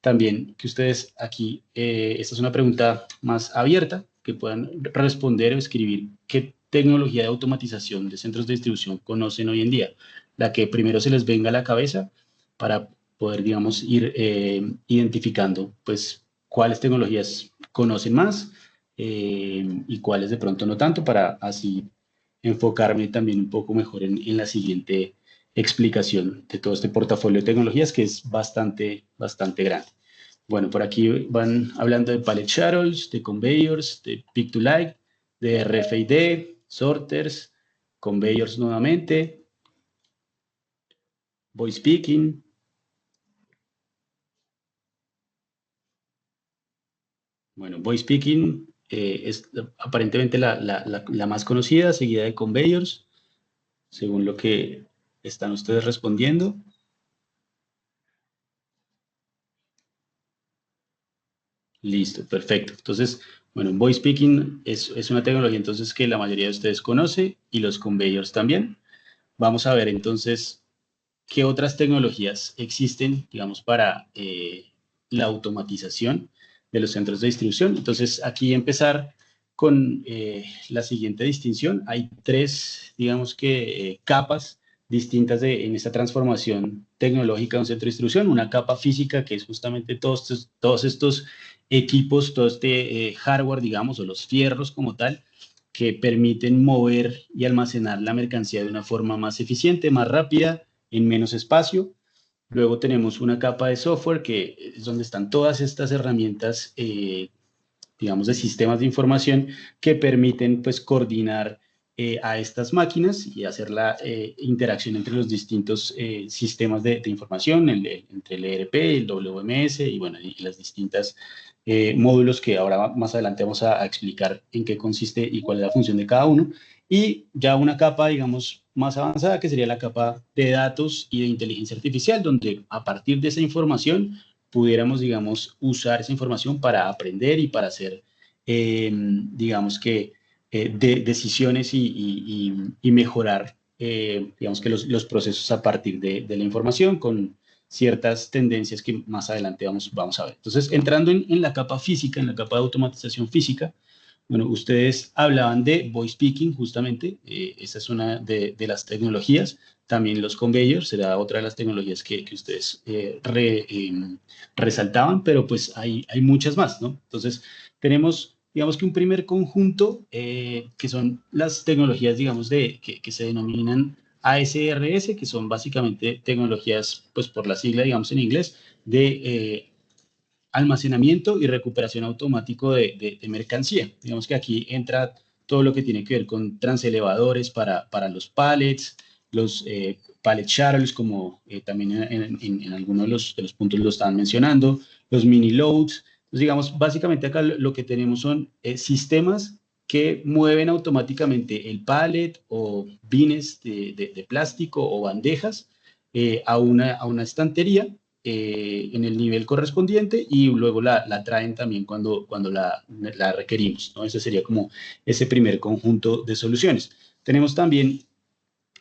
también que ustedes aquí, esta es una pregunta más abierta, que puedan responder o escribir qué tecnología de automatización de centros de distribución conocen hoy en día, la que primero se les venga a la cabeza para poder, digamos, ir identificando, pues, cuáles tecnologías conocen más y cuáles de pronto no tanto, para así enfocarme también un poco mejor en la siguiente explicación de todo este portafolio de tecnologías que es bastante grande. Bueno, por aquí van hablando de pallet shuttles, de conveyors, de pick to light, de RFID, sorters, conveyors nuevamente, voice picking. Bueno, voice picking es aparentemente la más conocida, seguida de conveyors, según lo que están ustedes respondiendo. Listo, perfecto. Entonces, bueno, voice picking es una tecnología entonces que la mayoría de ustedes conoce y los conveyors también. Vamos a ver entonces qué otras tecnologías existen, digamos, para la automatización de los centros de distribución. Entonces, aquí empezar con la siguiente distinción. Hay tres, digamos que, capas distintas en esta transformación tecnológica de un centro de distribución. Una capa física, que es justamente todos estos equipos, todo este hardware, digamos, o los fierros como tal, que permiten mover y almacenar la mercancía de una forma más eficiente, más rápida, en menos espacio. Luego tenemos una capa de software, que es donde están todas estas herramientas, digamos, de sistemas de información que permiten, pues, coordinar a estas máquinas y hacer la interacción entre los distintos sistemas de información, entre el ERP, el WMS y, bueno, y las distintas módulos que ahora más adelante vamos a explicar en qué consiste y cuál es la función de cada uno. Y ya una capa, digamos, más avanzada, que sería la capa de datos y de inteligencia artificial, donde a partir de esa información pudiéramos, digamos, usar esa información para aprender y para hacer, digamos que, decisiones y mejorar, digamos que los procesos a partir de la información con ciertas tendencias que más adelante vamos a ver. Entonces, entrando en la capa física, en la capa de automatización física, bueno, ustedes hablaban de voice picking, justamente, esa es una de las tecnologías. También los conveyors será otra de las tecnologías que ustedes resaltaban, pero pues hay muchas más, ¿no? Entonces, tenemos, digamos que un primer conjunto, que son las tecnologías, digamos, que se denominan ASRS, que son básicamente tecnologías, pues por la sigla, digamos en inglés, de almacenamiento y recuperación automático de mercancía. Digamos que aquí entra todo lo que tiene que ver con transelevadores para los pallets, los pallet shuttles, como también en algunos de los puntos lo estaban mencionando, los mini loads. Entonces, digamos, básicamente acá lo que tenemos son sistemas que mueven automáticamente el pallet o bines de plástico o bandejas a una estantería en el nivel correspondiente, y luego la traen también cuando la requerimos, ¿no? Ese sería como ese primer conjunto de soluciones. Tenemos también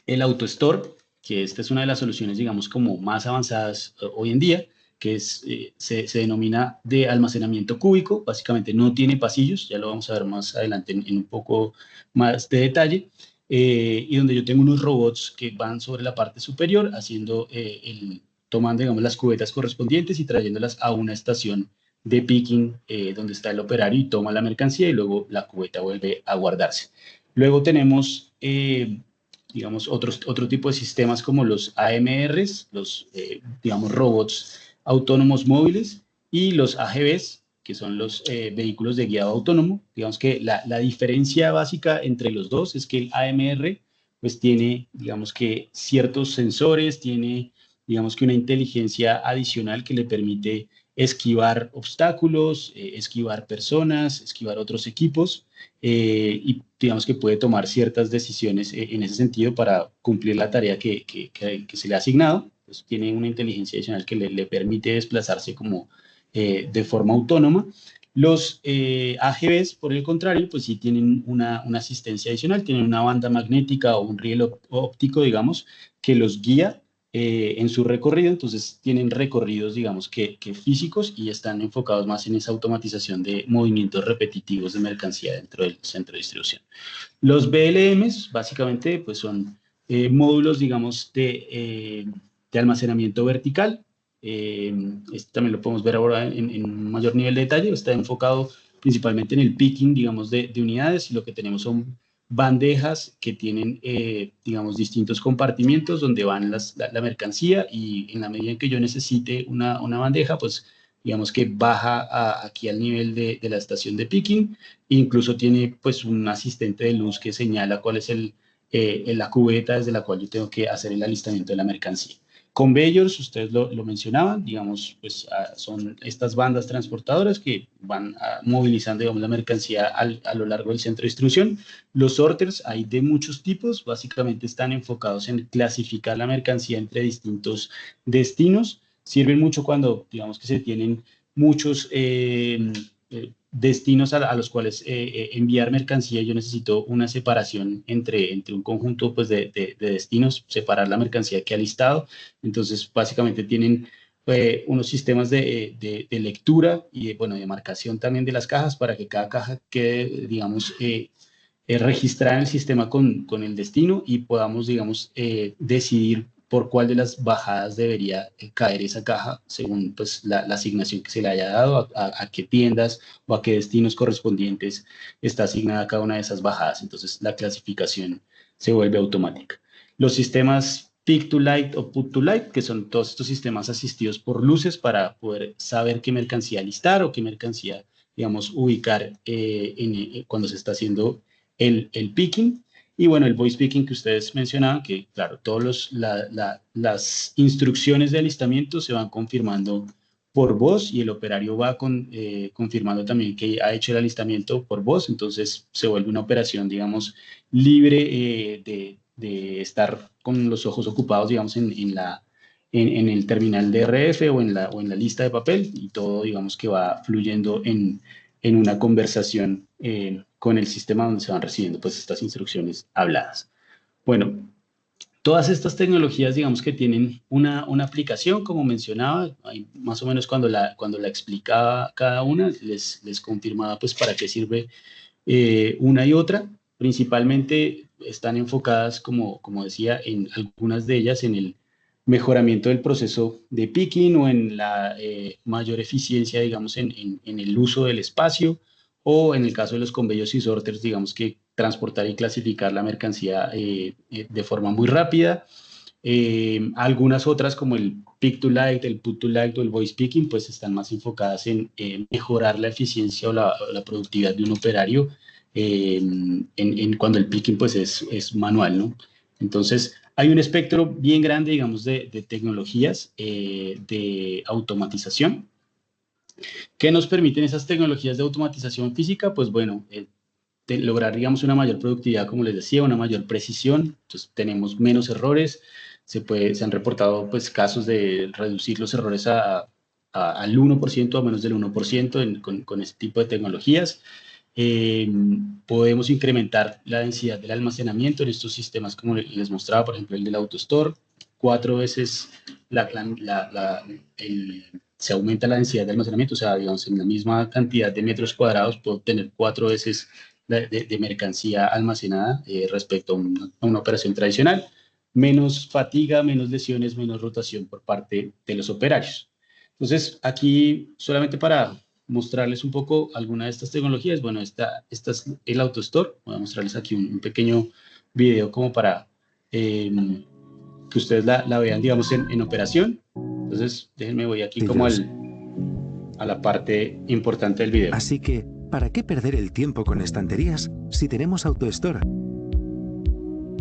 el AutoStore, que esta es una de las soluciones, digamos, como más avanzadas hoy en día, que se denomina de almacenamiento cúbico. Básicamente no tiene pasillos, ya lo vamos a ver más adelante en un poco más de detalle, y donde yo tengo unos robots que van sobre la parte superior haciendo tomando, digamos, las cubetas correspondientes y trayéndolas a una estación de picking, donde está el operario y toma la mercancía y luego la cubeta vuelve a guardarse. Luego tenemos, digamos, otro tipo de sistemas como los AMRs, digamos, robots autónomos móviles, y los AGVs, que son los vehículos de guiado autónomo. Digamos que la diferencia básica entre los dos es que el AMR, pues, tiene, digamos que, ciertos sensores, tiene, digamos que, una inteligencia adicional que le permite esquivar obstáculos, esquivar personas, esquivar otros equipos, y digamos que puede tomar ciertas decisiones en ese sentido para cumplir la tarea que se le ha asignado. Pues tiene una inteligencia adicional que le permite desplazarse como de forma autónoma. Los AGVs, por el contrario, pues sí tienen una asistencia adicional, tienen una banda magnética o un riel óptico, digamos, que los guía en su recorrido. Entonces tienen recorridos, digamos, que físicos, y están enfocados más en esa automatización de movimientos repetitivos de mercancía dentro del centro de distribución. Los BLMs, básicamente, pues son módulos, digamos, de almacenamiento vertical. Este también lo podemos ver ahora en un mayor nivel de detalle. Está enfocado principalmente en el picking, digamos, de unidades, y lo que tenemos son bandejas que tienen, digamos, distintos compartimientos donde van la mercancía, y en la medida en que yo necesite una bandeja, pues digamos que baja aquí al nivel de la estación de picking. Incluso tiene pues un asistente de luz que señala cuál es la cubeta desde la cual yo tengo que hacer el alistamiento de la mercancía. Conveyors, ustedes lo mencionaban, digamos, pues son estas bandas transportadoras que van movilizando, digamos, la mercancía a lo largo del centro de distribución. Los sorters hay de muchos tipos, básicamente están enfocados en clasificar la mercancía entre distintos destinos. Sirven mucho cuando, digamos, que se tienen muchos destinos a los cuales enviar mercancía. Yo necesito una separación entre un conjunto pues, de destinos, separar la mercancía que ha listado. Entonces, básicamente tienen unos sistemas de lectura y de marcación también de las cajas, para que cada caja quede, digamos, registrada en el sistema con el destino, y podamos, digamos, decidir por cuál de las bajadas debería caer esa caja según pues, la asignación que se le haya dado, a qué tiendas o a qué destinos correspondientes está asignada cada una de esas bajadas. Entonces la clasificación se vuelve automática. Los sistemas Pick to Light o Put to Light, que son todos estos sistemas asistidos por luces para poder saber qué mercancía listar o qué mercancía, digamos, ubicar cuando se está haciendo el picking. Y bueno, el voice picking que ustedes mencionaban, que claro, todas las instrucciones de alistamiento se van confirmando por voz, y el operario va confirmando también que ha hecho el alistamiento por voz. Entonces se vuelve una operación, digamos, libre de estar con los ojos ocupados, digamos, en el terminal de RF o en la lista de papel, y todo, digamos, que va fluyendo en una conversación con el sistema, donde se van recibiendo pues estas instrucciones habladas. Bueno, todas estas tecnologías, digamos, que tienen una aplicación, como mencionaba, más o menos cuando la explicaba cada una, les confirmaba pues para qué sirve una y otra. Principalmente están enfocadas, como decía, en algunas de ellas en el mejoramiento del proceso de picking, o en la mayor eficiencia, digamos, en el uso del espacio, o en el caso de los conveyors y sorters, digamos, que transportar y clasificar la mercancía de forma muy rápida. Algunas otras, como el Pick to Light, el Put to Light o el Voice Picking, pues están más enfocadas en mejorar la eficiencia o la productividad de un operario cuando el picking pues es manual, ¿no? Entonces, hay un espectro bien grande, digamos, de tecnologías de automatización. ¿Qué nos permiten esas tecnologías de automatización física? Pues bueno, lograr, digamos, una mayor productividad, como les decía, una mayor precisión. Entonces tenemos menos errores. Se han reportado pues casos de reducir los errores al 1%, a menos del 1% con este tipo de tecnologías. Podemos incrementar la densidad del almacenamiento en estos sistemas, como les mostraba, por ejemplo, el del AutoStore. 4 veces se aumenta la densidad de almacenamiento, o sea, digamos, en la misma cantidad de metros cuadrados puedo tener 4 veces de mercancía almacenada respecto a una operación tradicional. Menos fatiga, menos lesiones, menos rotación por parte de los operarios. Entonces, aquí solamente para mostrarles un poco alguna de estas tecnologías. Bueno, esta es el AutoStore. Voy a mostrarles aquí un pequeño video como para que ustedes la vean, digamos, en operación. Entonces, déjenme, voy aquí como a la parte importante del video. Así que, ¿para qué perder el tiempo con estanterías si tenemos AutoStore?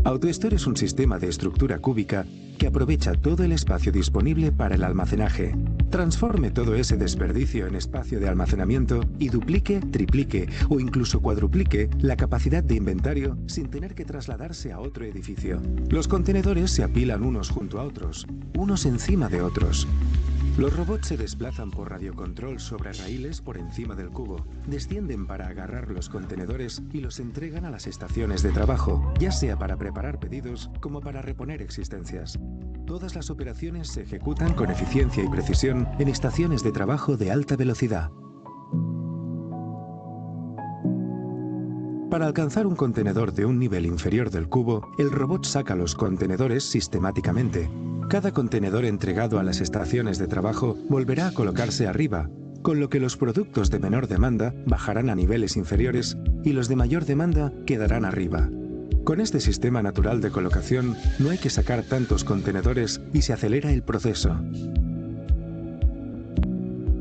AutoStore es un sistema de estructura cúbica que aprovecha todo el espacio disponible para el almacenaje, Transforme todo ese desperdicio en espacio de almacenamiento y duplique, triplique o incluso cuadruplique la capacidad de inventario sin tener que trasladarse a otro edificio. Los contenedores se apilan unos junto a otros, unos encima de otros. Los robots se desplazan por radiocontrol sobre raíles por encima del cubo, descienden para agarrar los contenedores y los entregan a las estaciones de trabajo, ya sea para preparar pedidos como para reponer existencias. Todas las operaciones se ejecutan con eficiencia y precisión en estaciones de trabajo de alta velocidad. Para alcanzar un contenedor de un nivel inferior del cubo, el robot saca los contenedores sistemáticamente. Cada contenedor entregado a las estaciones de trabajo volverá a colocarse arriba, con lo que los productos de menor demanda bajarán a niveles inferiores y los de mayor demanda quedarán arriba. Con este sistema natural de colocación no hay que sacar tantos contenedores y se acelera el proceso.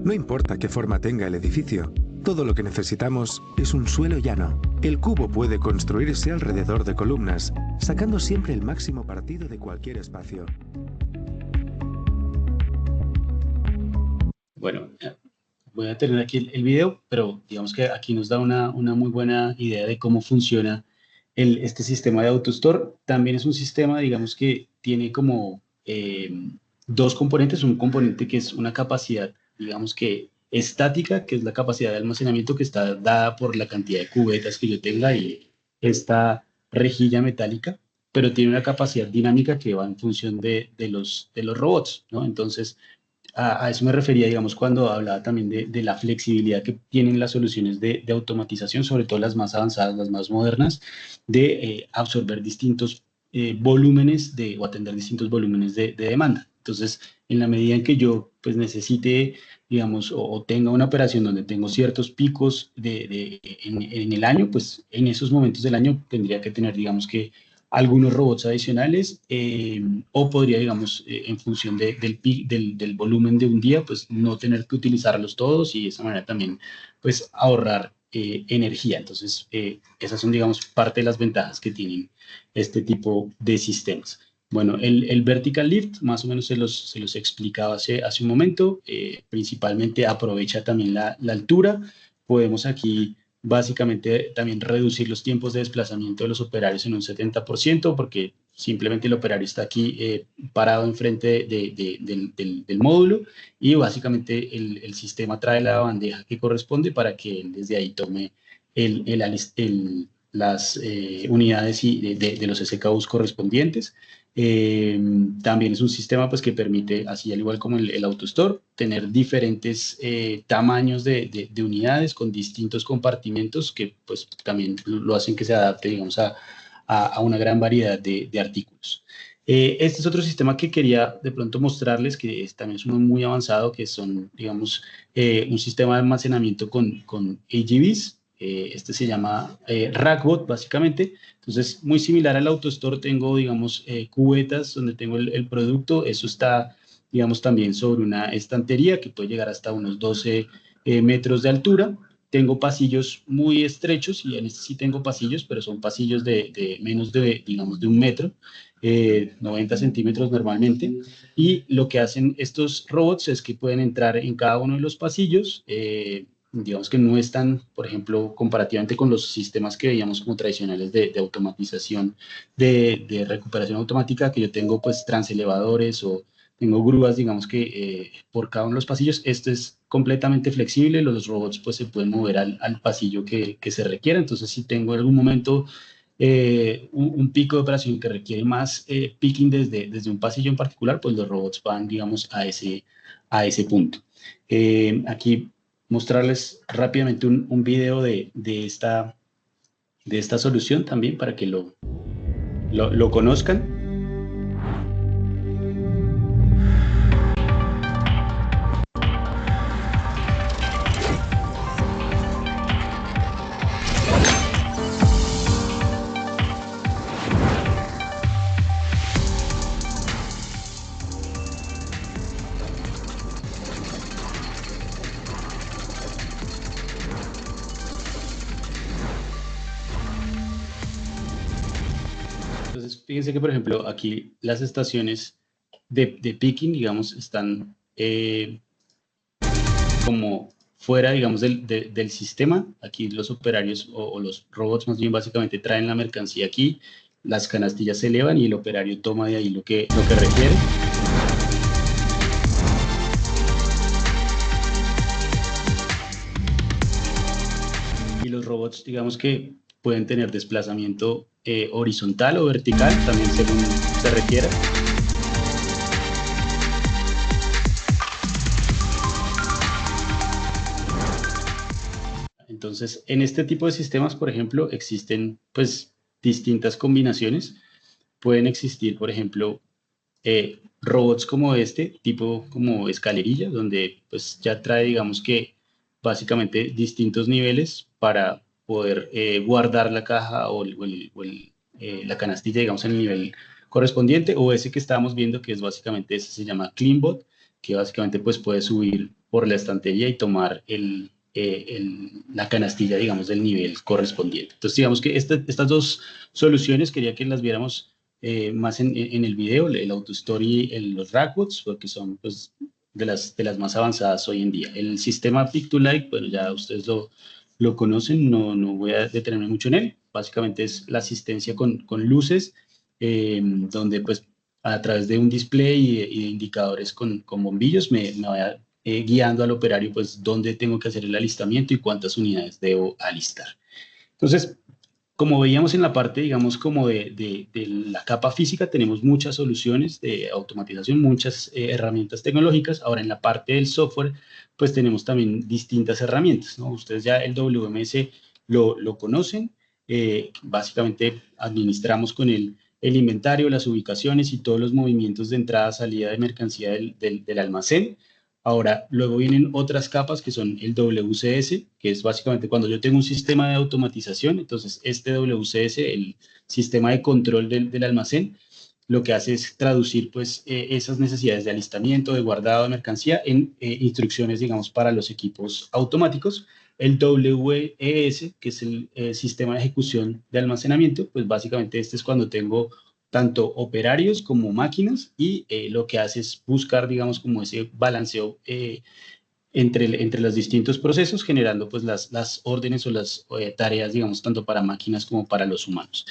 No importa qué forma tenga el edificio, todo lo que necesitamos es un suelo llano. El cubo puede construirse alrededor de columnas, sacando siempre el máximo partido de cualquier espacio. Bueno, voy a tener aquí el video, pero digamos que aquí nos da una muy buena idea de cómo funciona este sistema de AutoStore. También es un sistema, digamos, que tiene como dos componentes. Un componente que es una capacidad, digamos que estática, que es la capacidad de almacenamiento que está dada por la cantidad de cubetas que yo tenga y esta rejilla metálica, pero tiene una capacidad dinámica que va en función de los robots, ¿no? Entonces, a eso me refería, digamos, cuando hablaba también de la flexibilidad que tienen las soluciones de automatización, sobre todo las más avanzadas, las más modernas, de absorber distintos volúmenes o atender distintos volúmenes de demanda. Entonces, en la medida en que yo pues necesite, digamos, o tenga una operación donde tengo ciertos picos en el año, pues en esos momentos del año tendría que tener, digamos, que algunos robots adicionales o podría, digamos, en función del volumen de un día, pues no tener que utilizarlos todos y de esa manera también, pues, ahorrar energía. Entonces, esas son, digamos, parte de las ventajas que tienen este tipo de sistemas. Bueno, el Vertical Lift, más o menos se los explicaba hace un momento, principalmente aprovecha también la altura. Podemos aquí básicamente también reducir los tiempos de desplazamiento de los operarios en un 70%, porque simplemente el operario está aquí parado enfrente del módulo y básicamente el sistema trae la bandeja que corresponde para que él desde ahí tome las unidades de los SKUs correspondientes. También es un sistema pues, que permite, así al igual como el AutoStore, tener diferentes tamaños de unidades con distintos compartimentos que pues, también lo hacen que se adapte, digamos, a una gran variedad de artículos. Este es otro sistema que quería de pronto mostrarles, que también es uno muy avanzado, que son, digamos, un sistema de almacenamiento con AGVs. Este se llama Rackbot, básicamente. Entonces, muy similar al AutoStore, tengo, digamos, cubetas donde tengo el producto. Eso está, digamos, también sobre una estantería que puede llegar hasta unos 12 metros de altura. Tengo pasillos muy estrechos, y en este sí tengo pasillos, pero son pasillos de menos de, digamos, de 1 metro, 90 centímetros normalmente. Y lo que hacen estos robots es que pueden entrar en cada uno de los pasillos, digamos que no están, por ejemplo, comparativamente con los sistemas que veíamos como tradicionales de automatización, de recuperación automática, que yo tengo pues transelevadores o tengo grúas, digamos que por cada uno de los pasillos. Esto es completamente flexible, los robots pues se pueden mover al pasillo que se requiera. Entonces, si tengo en algún momento un pico de operación que requiere más picking desde un pasillo en particular, pues los robots van, digamos, a ese punto. Aquí mostrarles rápidamente un video de esta solución también para que lo conozcan. Entonces, fíjense que, por ejemplo, aquí las estaciones de picking, digamos, están como fuera, digamos, del sistema. Aquí los operarios o los robots más bien básicamente traen la mercancía aquí, las canastillas se elevan y el operario toma de ahí lo que requiere. Y los robots, digamos que pueden tener desplazamiento horizontal o vertical, también según se requiera. Entonces, en este tipo de sistemas, por ejemplo, existen pues distintas combinaciones. Pueden existir, por ejemplo, robots como este, tipo como escalerilla, donde pues ya trae, digamos que básicamente distintos niveles para poder guardar la caja la canastilla, digamos, en el nivel correspondiente, o ese que estábamos viendo, que es básicamente ese, se llama CleanBot, que básicamente pues puede subir por la estantería y tomar la canastilla, digamos, del nivel correspondiente. Entonces, digamos que estas dos soluciones quería que las viéramos más en el video, el AutoStore y los Rackbots, porque son pues, de las más avanzadas hoy en día. El sistema Pick2Light, bueno, ya ustedes lo conocen, no voy a detenerme mucho en él. Básicamente es la asistencia con luces, donde pues a través de un display y de indicadores con bombillos me vaya guiando al operario pues dónde tengo que hacer el alistamiento y cuántas unidades debo alistar. Entonces, como veíamos en la parte, digamos, como de la capa física, tenemos muchas soluciones de automatización, muchas herramientas tecnológicas. Ahora, en la parte del software, pues tenemos también distintas herramientas, ¿no? Ustedes ya el WMS lo conocen. Básicamente, administramos con el inventario, las ubicaciones y todos los movimientos de entrada, salida de mercancía del almacén. Ahora, luego vienen otras capas que son el WCS, que es básicamente cuando yo tengo un sistema de automatización, entonces este WCS, el sistema de control del almacén, lo que hace es traducir pues esas necesidades de alistamiento, de guardado de mercancía en instrucciones, digamos, para los equipos automáticos. El WES, que es el sistema de ejecución de almacenamiento, pues básicamente este es cuando tengo tanto operarios como máquinas y lo que hace es buscar, digamos, como ese balanceo entre los distintos procesos, generando pues las órdenes o las tareas, digamos, tanto para máquinas como para los humanos.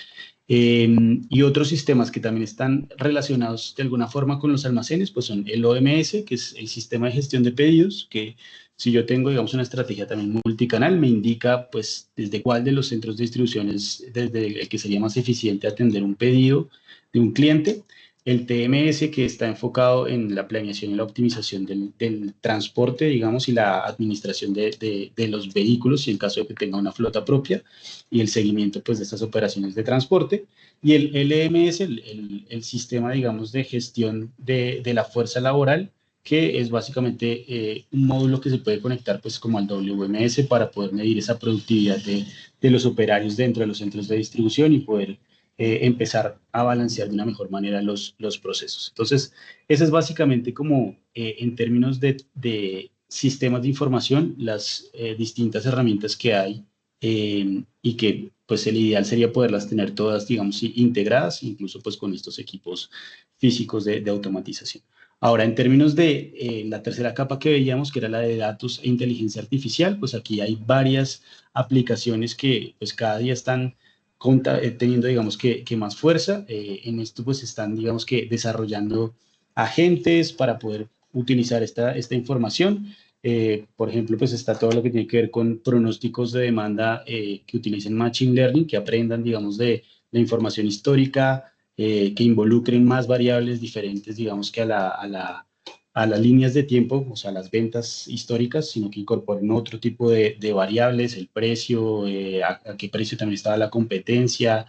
Y otros sistemas que también están relacionados de alguna forma con los almacenes, pues son el OMS, que es el sistema de gestión de pedidos, que si yo tengo, digamos, una estrategia también multicanal, me indica, pues, desde cuál de los centros de distribución es desde el que sería más eficiente atender un pedido de un cliente. El TMS, que está enfocado en la planeación y la optimización del transporte, digamos, y la administración de los vehículos, y en caso de que tenga una flota propia, y el seguimiento, pues, de estas operaciones de transporte. Y el LMS, el sistema, digamos, de gestión de la fuerza laboral, que es básicamente un módulo que se puede conectar, pues, como al WMS para poder medir esa productividad de los operarios dentro de los centros de distribución y poder empezar a balancear de una mejor manera los procesos. Entonces, ese es básicamente como en términos de sistemas de información, las distintas herramientas que hay y que pues el ideal sería poderlas tener todas, digamos, integradas, incluso pues con estos equipos físicos de automatización. Ahora, en términos de la tercera capa que veíamos, que era la de datos e inteligencia artificial, pues aquí hay varias aplicaciones que pues cada día están teniendo, digamos, que más fuerza. En esto, pues, están, digamos, que desarrollando agentes para poder utilizar esta información. Por ejemplo, pues, está todo lo que tiene que ver con pronósticos de demanda que utilicen Machine Learning, que aprendan, digamos, de la información histórica, que involucren más variables diferentes, digamos, que a las líneas de tiempo, o sea, las ventas históricas, sino que incorporen otro tipo de variables, el precio, a qué precio también estaba la competencia,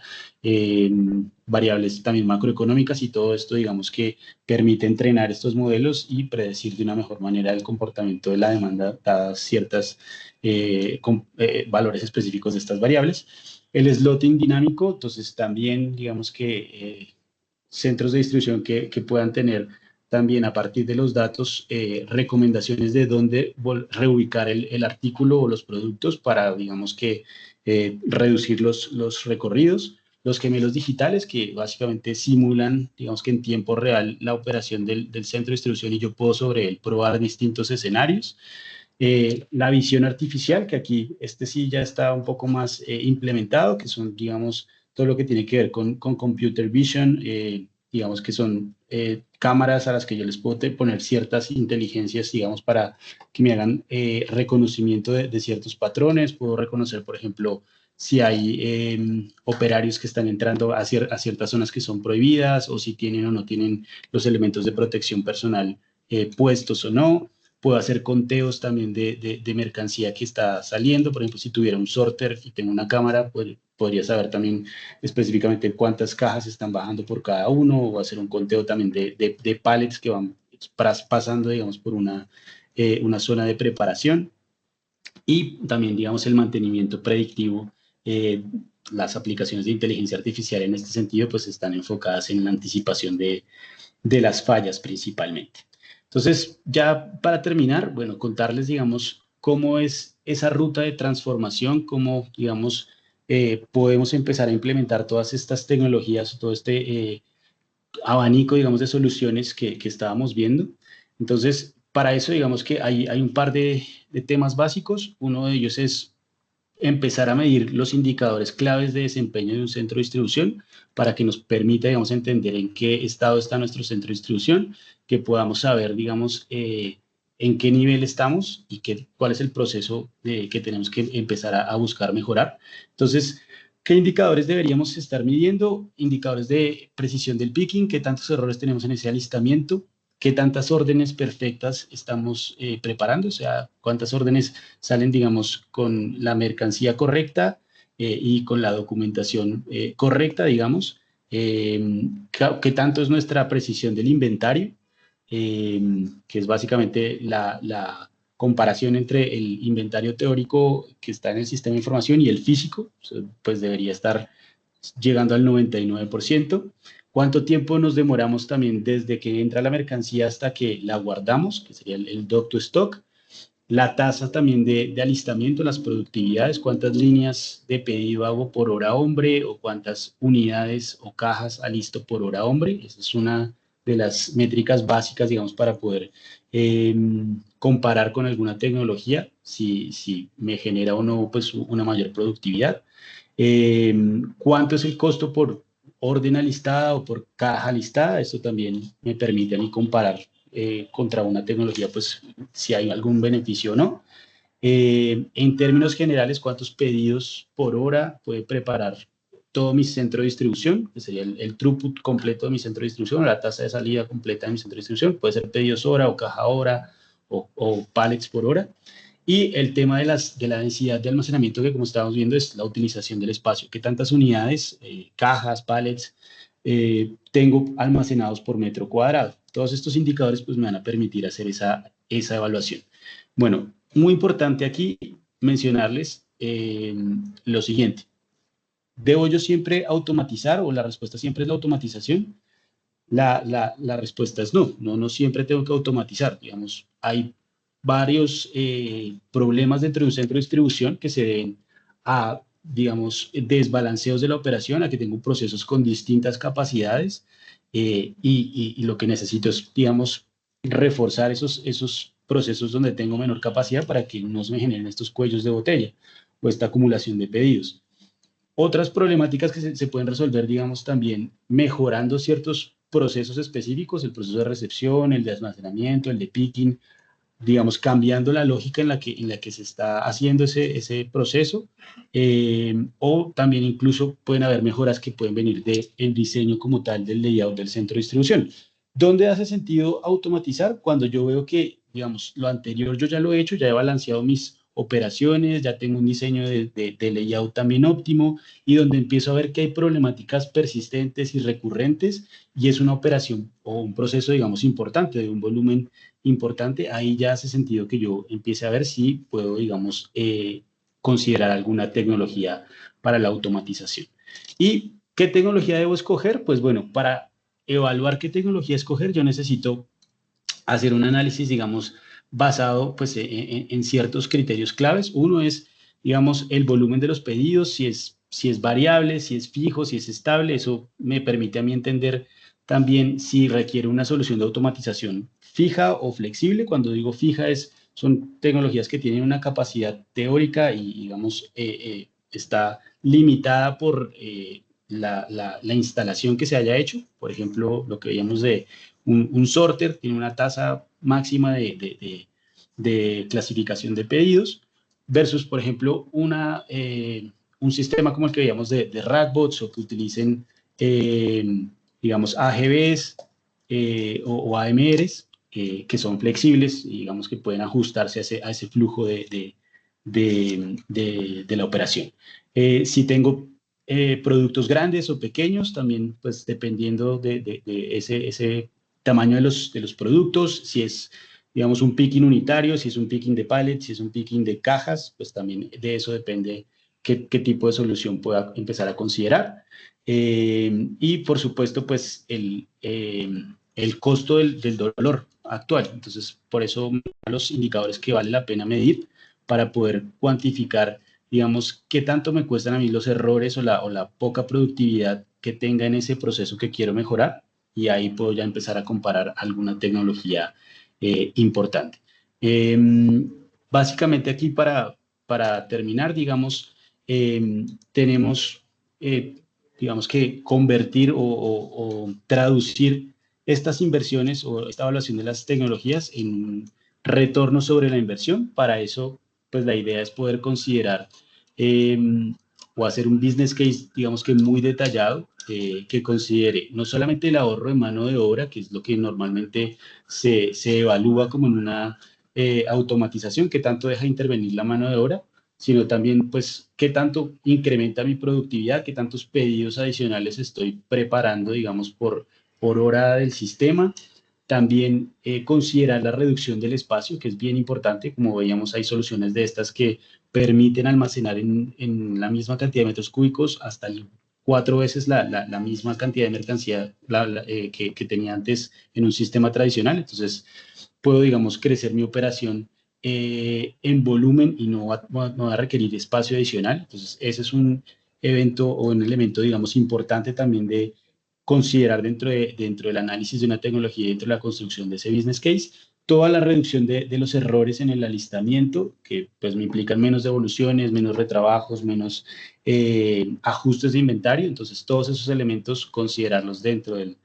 variables también macroeconómicas y todo esto, digamos, que permite entrenar estos modelos y predecir de una mejor manera el comportamiento de la demanda dadas ciertas valores específicos de estas variables. El slotting dinámico, entonces también, digamos que centros de distribución que puedan tener también a partir de los datos recomendaciones de dónde reubicar el artículo o los productos para, digamos que, reducir los recorridos. Los gemelos digitales que básicamente simulan, digamos que en tiempo real, la operación del centro de distribución y yo puedo sobre él probar distintos escenarios. La visión artificial, que aquí este sí ya está un poco más implementado, que son, digamos, todo lo que tiene que ver con computer vision, digamos que son cámaras a las que yo les puedo poner ciertas inteligencias, digamos, para que me hagan reconocimiento de ciertos patrones. Puedo reconocer, por ejemplo, si hay operarios que están entrando a ciertas zonas que son prohibidas, o si tienen o no tienen los elementos de protección personal puestos o no. Puedo hacer conteos también de mercancía que está saliendo. Por ejemplo, si tuviera un sorter y tengo una cámara, pues, podría saber también específicamente cuántas cajas están bajando por cada uno, o hacer un conteo también de pallets que van pasando, digamos, por una zona de preparación. Y también, digamos, el mantenimiento predictivo. Las aplicaciones de inteligencia artificial en este sentido pues están enfocadas en la anticipación de las fallas principalmente. Entonces, ya para terminar, bueno, contarles, digamos, cómo es esa ruta de transformación, cómo, digamos, podemos empezar a implementar todas estas tecnologías, todo este abanico, digamos, de soluciones que estábamos viendo. Entonces, para eso, digamos que hay un par de temas básicos. Uno de ellos es empezar a medir los indicadores claves de desempeño de un centro de distribución para que nos permita, digamos, entender en qué estado está nuestro centro de distribución, que podamos saber, digamos, en qué nivel estamos y cuál es el proceso que tenemos que empezar a buscar mejorar. Entonces, ¿qué indicadores deberíamos estar midiendo? Indicadores de precisión del picking, qué tantos errores tenemos en ese alistamiento, qué tantas órdenes perfectas estamos preparando, o sea, cuántas órdenes salen, digamos, con la mercancía correcta y con la documentación correcta, digamos. ¿Qué tanto es nuestra precisión del inventario? Que es básicamente la comparación entre el inventario teórico que está en el sistema de información y el físico, pues debería estar llegando al 99%. ¿Cuánto tiempo nos demoramos también desde que entra la mercancía hasta que la guardamos, que sería el dock to stock? La tasa también de alistamiento, las productividades, cuántas líneas de pedido hago por hora hombre, o cuántas unidades o cajas alisto por hora hombre. Esa es una de las métricas básicas, digamos, para poder comparar con alguna tecnología, si me genera o no pues, una mayor productividad. ¿Cuánto es el costo por orden alistada o por caja alistada? Esto también me permite a mí comparar contra una tecnología, pues si hay algún beneficio o no. En términos generales, ¿cuántos pedidos por hora puede preparar todo mi centro de distribución? Que sería el throughput completo de mi centro de distribución, la tasa de salida completa de mi centro de distribución. Puede ser pedidos hora o caja hora o pallets por hora. Y el tema de la densidad de almacenamiento, que como estábamos viendo es la utilización del espacio. ¿Qué tantas unidades, cajas, pallets tengo almacenados por metro cuadrado? Todos estos indicadores pues, me van a permitir hacer esa evaluación. Bueno, muy importante aquí mencionarles lo siguiente. ¿Debo yo siempre automatizar, o la respuesta siempre es la automatización? La respuesta es no siempre tengo que automatizar. Digamos, hay varios problemas dentro de un centro de distribución que se deben a, digamos, desbalanceos de la operación, a que tengo procesos con distintas capacidades y lo que necesito es, digamos, reforzar esos procesos donde tengo menor capacidad para que no se me generen estos cuellos de botella o esta acumulación de pedidos. Otras problemáticas que se pueden resolver, digamos, también mejorando ciertos procesos específicos, el proceso de recepción, el de almacenamiento, el de picking, digamos, cambiando la lógica en la que se está haciendo ese proceso, o también incluso pueden haber mejoras que pueden venir del diseño como tal del layout del centro de distribución. ¿Dónde hace sentido automatizar? Cuando yo veo que, digamos, lo anterior yo ya lo he hecho, ya he balanceado mis operaciones, ya tengo un diseño de layout también óptimo, y donde empiezo a ver que hay problemáticas persistentes y recurrentes, y es una operación o un proceso, digamos, importante, de un volumen importante, ahí ya hace sentido que yo empiece a ver si puedo, digamos, considerar alguna tecnología para la automatización. ¿Y qué tecnología debo escoger? Pues bueno, para evaluar qué tecnología escoger, yo necesito hacer un análisis, digamos, basado pues, en ciertos criterios claves. Uno es, digamos, el volumen de los pedidos, si es variable, si es fijo, si es estable. Eso me permite a mí entender también si requiere una solución de automatización fija o flexible. Cuando digo fija es son tecnologías que tienen una capacidad teórica y, digamos, está limitada por la instalación que se haya hecho. Por ejemplo, lo que veíamos de un sorter tiene una tasa máxima de clasificación de pedidos versus, por ejemplo, un sistema como el que veíamos de Rackbots o que utilicen, digamos, AGVs o AMRs que son flexibles y, digamos, que pueden ajustarse a ese flujo de la operación. Si tengo productos grandes o pequeños, también pues dependiendo de ese tamaño de los productos, si es, digamos, un picking unitario, si es un picking de pallet, si es un picking de cajas, pues también de eso depende qué tipo de solución pueda empezar a considerar. Y por supuesto, pues el costo del dolor actual. Entonces, por eso los indicadores que vale la pena medir para poder cuantificar, digamos, qué tanto me cuestan a mí los errores o la poca productividad que tenga en ese proceso que quiero mejorar, y ahí puedo ya empezar a comparar alguna tecnología importante. Básicamente aquí para terminar, digamos, tenemos, digamos que convertir o traducir estas inversiones o esta evaluación de las tecnologías en retorno sobre la inversión. Para eso, pues la idea es poder considerar o hacer un business case, digamos que muy detallado, que considere no solamente el ahorro de mano de obra, que es lo que normalmente se evalúa como en una automatización, que tanto deja intervenir la mano de obra, sino también, pues, qué tanto incrementa mi productividad, qué tantos pedidos adicionales estoy preparando, digamos, por hora del sistema. También considerar la reducción del espacio, que es bien importante. Como veíamos, hay soluciones de estas que permiten almacenar en la misma cantidad de metros cúbicos hasta 4 veces la misma cantidad de mercancía que tenía antes en un sistema tradicional. Entonces, puedo, digamos, crecer mi operación en volumen y no va a requerir espacio adicional. Entonces, ese es un evento o un elemento, digamos, importante también de considerar dentro del análisis de una tecnología y dentro de la construcción de ese business case. Toda la reducción de los errores en el alistamiento, que pues me implican menos devoluciones, menos retrabajos, menos ajustes de inventario. Entonces, todos esos elementos considerarlos dentro del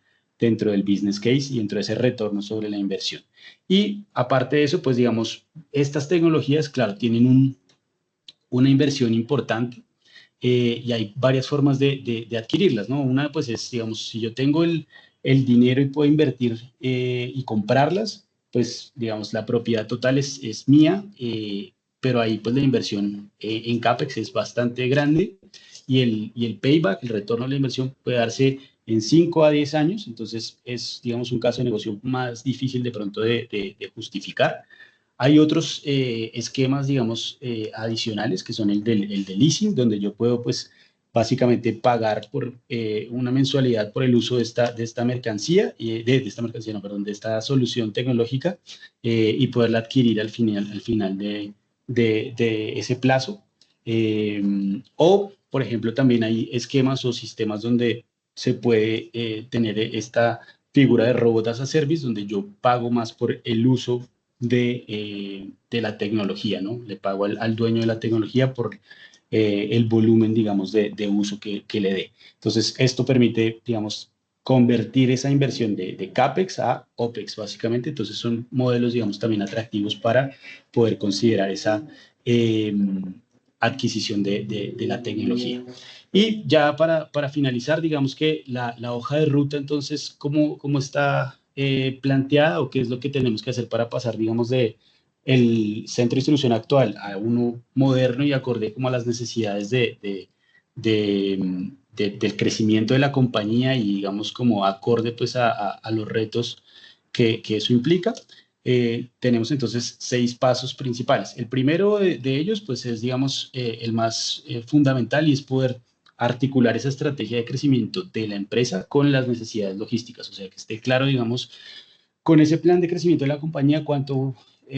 business case y dentro de ese retorno sobre la inversión. Y aparte de eso, pues digamos, estas tecnologías, claro, tienen una inversión importante. Y hay varias formas de adquirirlas, ¿no? Una, pues, es, digamos, si yo tengo el dinero y puedo invertir y comprarlas, pues, digamos, la propiedad total es mía, pero ahí, pues, la inversión en CAPEX es bastante grande y el payback, el retorno de la inversión, puede darse en 5 a 10 años. Entonces, es, digamos, un caso de negocio más difícil de pronto de justificar. Hay otros esquemas, digamos, adicionales, que son el de leasing, donde yo puedo, pues, básicamente pagar por una mensualidad por el uso de esta mercancía, de esta mercancía, no, perdón, de esta solución tecnológica, y poderla adquirir al final de ese plazo. O, por ejemplo, también hay esquemas o sistemas donde se puede tener esta figura de robot as a service, donde yo pago más por el uso de la tecnología, ¿no? Le pago al dueño de la tecnología por el volumen, digamos, de uso que le dé. Entonces, esto permite, digamos, convertir esa inversión de CAPEX a OPEX, básicamente. Entonces, son modelos, digamos, también atractivos para poder considerar esa adquisición de la tecnología. Y ya para finalizar, digamos que la hoja de ruta, entonces, ¿cómo está planteada o qué es lo que tenemos que hacer para pasar, digamos, de el centro de distribución actual a uno moderno y acorde como a las necesidades del crecimiento de la compañía y, digamos, como acorde pues a los retos que eso implica? Tenemos entonces 6 pasos principales. El primero de ellos pues es, digamos, el más fundamental, y es poder articular esa estrategia de crecimiento de la empresa con las necesidades logísticas. O sea, que esté claro, digamos, con ese plan de crecimiento de la compañía, cuánto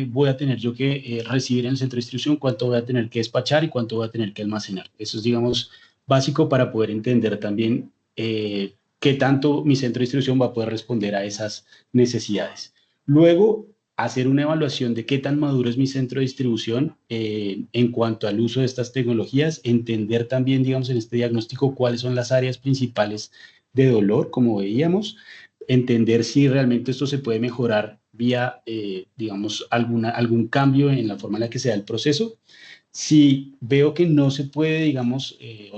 voy a tener yo que recibir en el centro de distribución, cuánto voy a tener que despachar y cuánto voy a tener que almacenar. Eso es, digamos, básico para poder entender también qué tanto mi centro de distribución va a poder responder a esas necesidades. Luego, hacer una evaluación de qué tan maduro es mi centro de distribución en cuanto al uso de estas tecnologías, entender también, digamos, en este diagnóstico cuáles son las áreas principales de dolor, como veíamos, entender si realmente esto se puede mejorar vía, digamos, algún cambio en la forma en la que se da el proceso. Si veo que no se puede, digamos,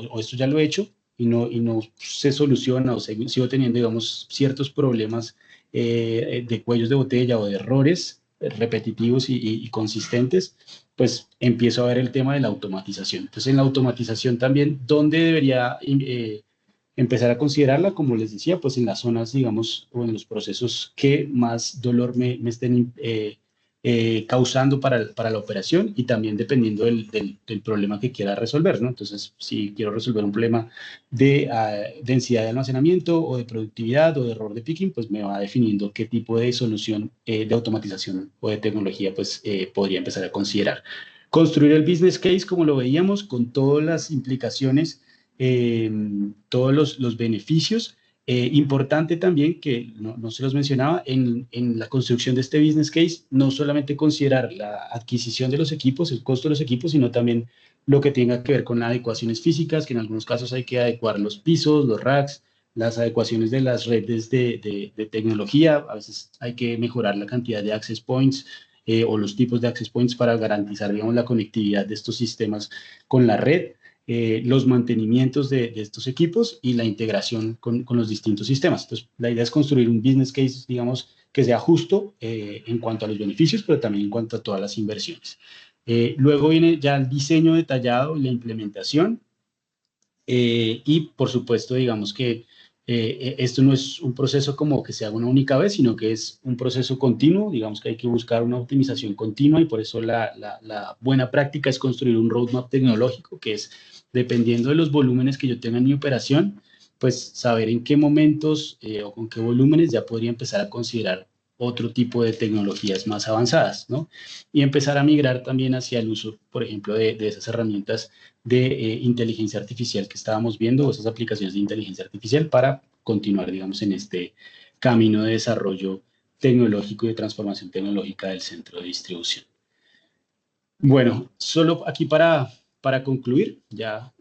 o esto ya lo he hecho y no se soluciona o sigo teniendo, digamos, ciertos problemas de cuellos de botella o de errores repetitivos y consistentes, pues empiezo a ver el tema de la automatización. Entonces, en la automatización también, ¿dónde debería empezar a considerarla? Como les decía, pues en las zonas, digamos, o en los procesos que más dolor me estén causando para la operación y también dependiendo del problema que quiera resolver, ¿no? Entonces, si quiero resolver un problema de densidad de almacenamiento o de productividad o de error de picking, pues me va definiendo qué tipo de solución de automatización o de tecnología pues podría empezar a considerar. Construir el business case, como lo veíamos, con todas las implicaciones, todos los beneficios. Importante también, que no se los mencionaba, en la construcción de este business case, no solamente considerar la adquisición de los equipos, el costo de los equipos, sino también lo que tenga que ver con las adecuaciones físicas, que en algunos casos hay que adecuar los pisos, los racks, las adecuaciones de las redes de tecnología, a veces hay que mejorar la cantidad de access points o los tipos de access points para garantizar, digamos, la conectividad de estos sistemas con la red. Los mantenimientos de estos equipos y la integración con los distintos sistemas. Entonces, la idea es construir un business case, digamos, que sea justo en cuanto a los beneficios, pero también en cuanto a todas las inversiones. Luego viene ya el diseño detallado y la implementación. Y, por supuesto, digamos que esto no es un proceso como que se haga una única vez, sino que es un proceso continuo. Digamos que hay que buscar una optimización continua y por eso la buena práctica es construir un roadmap tecnológico, que es, dependiendo de los volúmenes que yo tenga en mi operación, pues saber en qué momentos o con qué volúmenes ya podría empezar a considerar otro tipo de tecnologías más avanzadas, ¿no? Y empezar a migrar también hacia el uso, por ejemplo, de esas herramientas de inteligencia artificial que estábamos viendo, o esas aplicaciones de inteligencia artificial para continuar, digamos, en este camino de desarrollo tecnológico y de transformación tecnológica del centro de distribución. Bueno, solo aquí para concluir, ya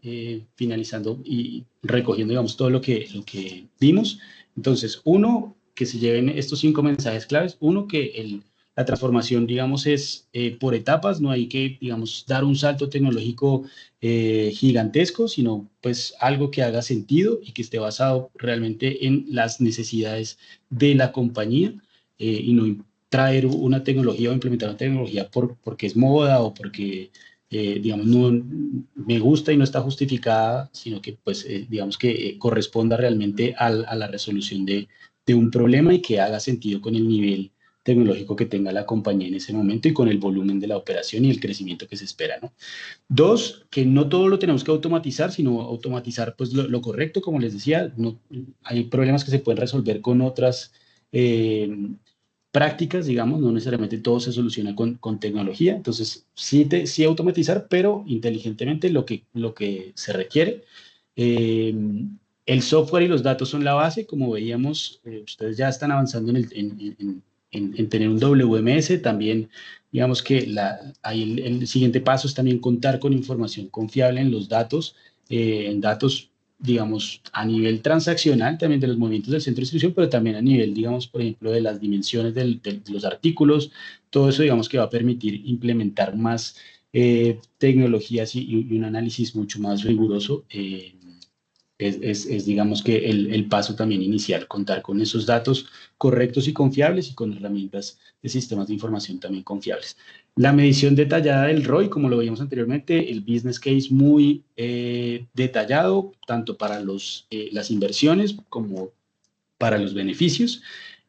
finalizando y recogiendo, digamos, todo lo que vimos. Entonces, uno, que se lleven estos 5 mensajes claves. Uno, que la transformación, digamos, es por etapas, no hay que, digamos, dar un salto tecnológico gigantesco, sino pues algo que haga sentido y que esté basado realmente en las necesidades de la compañía y no traer una tecnología o implementar una tecnología porque es moda o porque, digamos, no me gusta y no está justificada, sino que, pues, digamos que corresponda realmente a la resolución de un problema y que haga sentido con el nivel tecnológico que tenga la compañía en ese momento y con el volumen de la operación y el crecimiento que se espera, ¿no? Dos, que no todo lo tenemos que automatizar, sino automatizar pues lo correcto, como les decía. No, hay problemas que se pueden resolver con otras prácticas, digamos, no necesariamente todo se soluciona con tecnología. Entonces, sí automatizar, pero inteligentemente lo que se requiere. El software y los datos son la base, como veíamos, ustedes ya están avanzando en tener un WMS. También, digamos que ahí el siguiente paso es también contar con información confiable en los datos, en datos, digamos, a nivel transaccional, también de los movimientos del centro de distribución, pero también a nivel, digamos, por ejemplo, de las dimensiones de los artículos. Todo eso, digamos, que va a permitir implementar más tecnologías y un análisis mucho más riguroso. Digamos que el paso también inicial, contar con esos datos correctos y confiables y con herramientas de sistemas de información también confiables. La medición detallada del ROI, como lo veíamos anteriormente, el business case muy detallado, tanto para las inversiones como para los beneficios.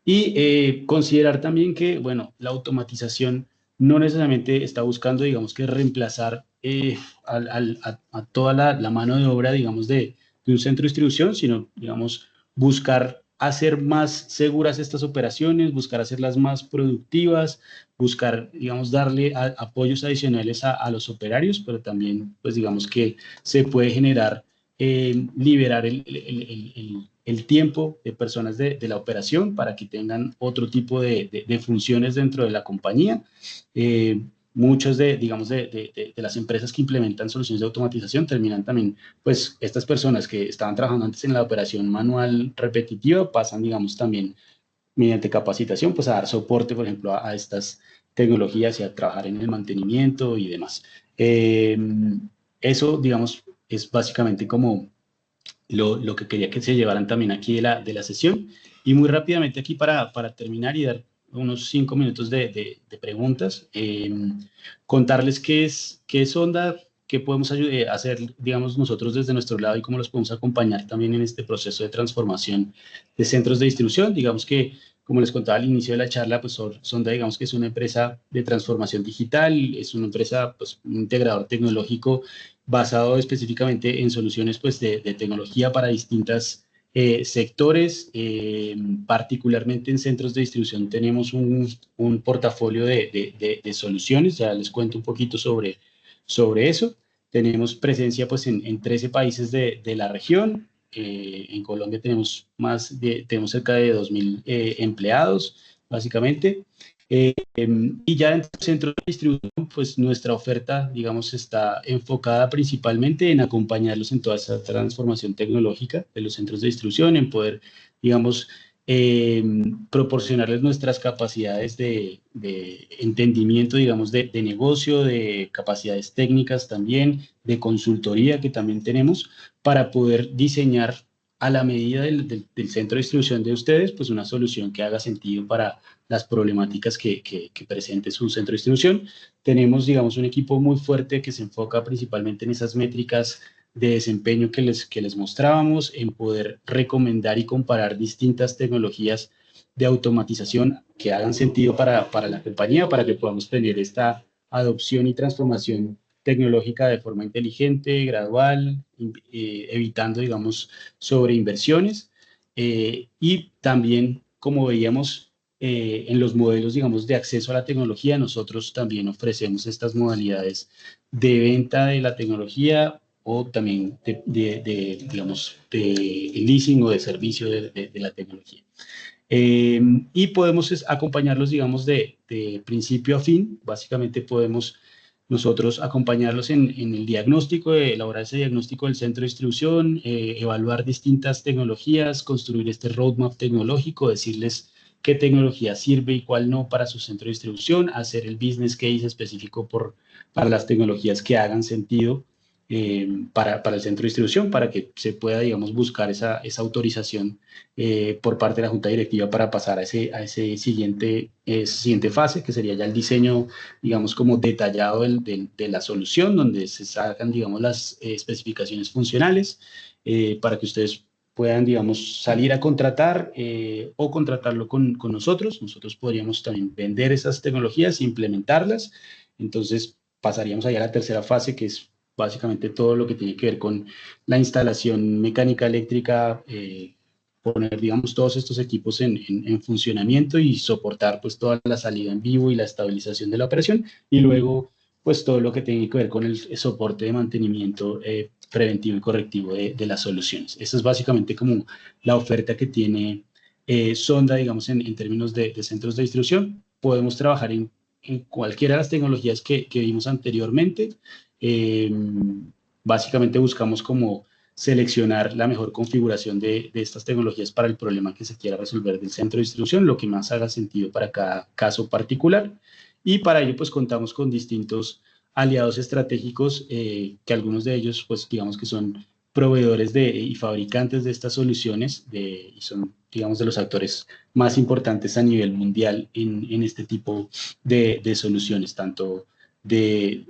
Y considerar también que, bueno, la automatización no necesariamente está buscando, digamos, que reemplazar a toda la mano de obra, digamos, de un centro de distribución, sino, digamos, buscar hacer más seguras estas operaciones, buscar hacerlas más productivas, buscar, digamos, darle apoyos adicionales a los operarios, pero también, pues, digamos que se puede generar, liberar el tiempo de personas de la operación para que tengan otro tipo de funciones dentro de la compañía. Muchos digamos, de las empresas que implementan soluciones de automatización terminan también, pues estas personas que estaban trabajando antes en la operación manual repetitiva pasan, digamos, también mediante capacitación, pues a dar soporte, por ejemplo, a estas tecnologías y a trabajar en el mantenimiento y demás. Eso, digamos, es básicamente como lo que quería que se llevaran también aquí de la sesión. Y muy rápidamente aquí para terminar y dar unos 5 minutos de preguntas, contarles qué es Sonda, qué podemos hacer, digamos, nosotros desde nuestro lado y cómo los podemos acompañar también en este proceso de transformación de centros de distribución. Digamos que, como les contaba al inicio de la charla, pues Sonda, digamos que es una empresa de transformación digital, es una empresa, pues, un integrador tecnológico basado específicamente en soluciones, pues, de tecnología para distintas sectores, particularmente en centros de distribución tenemos un portafolio de soluciones, ya les cuento un poquito sobre eso. Tenemos presencia, pues, en 13 países de la región. En Colombia tenemos cerca de 2.000 empleados, básicamente. Y ya en el centro de distribución, pues nuestra oferta, digamos, está enfocada principalmente en acompañarlos en toda esa transformación tecnológica de los centros de distribución, en poder, digamos, proporcionarles nuestras capacidades de entendimiento, digamos, de negocio, de capacidades técnicas también, de consultoría que también tenemos, para poder diseñar a la medida del centro de distribución de ustedes, pues una solución que haga sentido para las problemáticas que presente su centro de distribución. Tenemos, digamos, un equipo muy fuerte que se enfoca principalmente en esas métricas de desempeño que les mostrábamos, en poder recomendar y comparar distintas tecnologías de automatización que hagan sentido para la compañía, para que podamos tener esta adopción y transformación tecnológica de forma inteligente, gradual, evitando, digamos, sobreinversiones. Y también, como veíamos, en los modelos, digamos, de acceso a la tecnología, nosotros también ofrecemos estas modalidades de venta de la tecnología o también digamos, de leasing o de servicio de la tecnología. Y podemos acompañarlos, digamos, de principio a fin. Básicamente podemos nosotros acompañarlos en el diagnóstico, elaborar ese diagnóstico del centro de distribución, evaluar distintas tecnologías, construir este roadmap tecnológico, decirles qué tecnología sirve y cuál no para su centro de distribución, hacer el business case específico para las tecnologías que hagan sentido para el centro de distribución, para que se pueda, digamos, buscar esa autorización por parte de la Junta Directiva para pasar a ese siguiente fase, que sería ya el diseño, digamos, como detallado de la solución, donde se sacan, digamos, las especificaciones funcionales para que ustedes puedan, digamos, salir a contratar o contratarlo con nosotros. Nosotros podríamos también vender esas tecnologías, implementarlas. Entonces pasaríamos allá a la tercera fase, que es básicamente todo lo que tiene que ver con la instalación mecánica, eléctrica, poner, digamos, todos estos equipos en funcionamiento y soportar, pues, toda la salida en vivo y la estabilización de la operación, y luego, pues, todo lo que tiene que ver con el soporte de mantenimiento preventivo y correctivo de las soluciones. Esa es básicamente como la oferta que tiene Sonda, digamos, en términos de centros de distribución. Podemos trabajar en cualquiera de las tecnologías que vimos anteriormente. Básicamente buscamos como seleccionar la mejor configuración de estas tecnologías para el problema que se quiera resolver del centro de distribución, lo que más haga sentido para cada caso particular. Y para ello, pues, contamos con distintos aliados estratégicos, que algunos de ellos, pues, digamos que son proveedores y fabricantes de estas soluciones y son, digamos, de los actores más importantes a nivel mundial en este tipo de soluciones, tanto de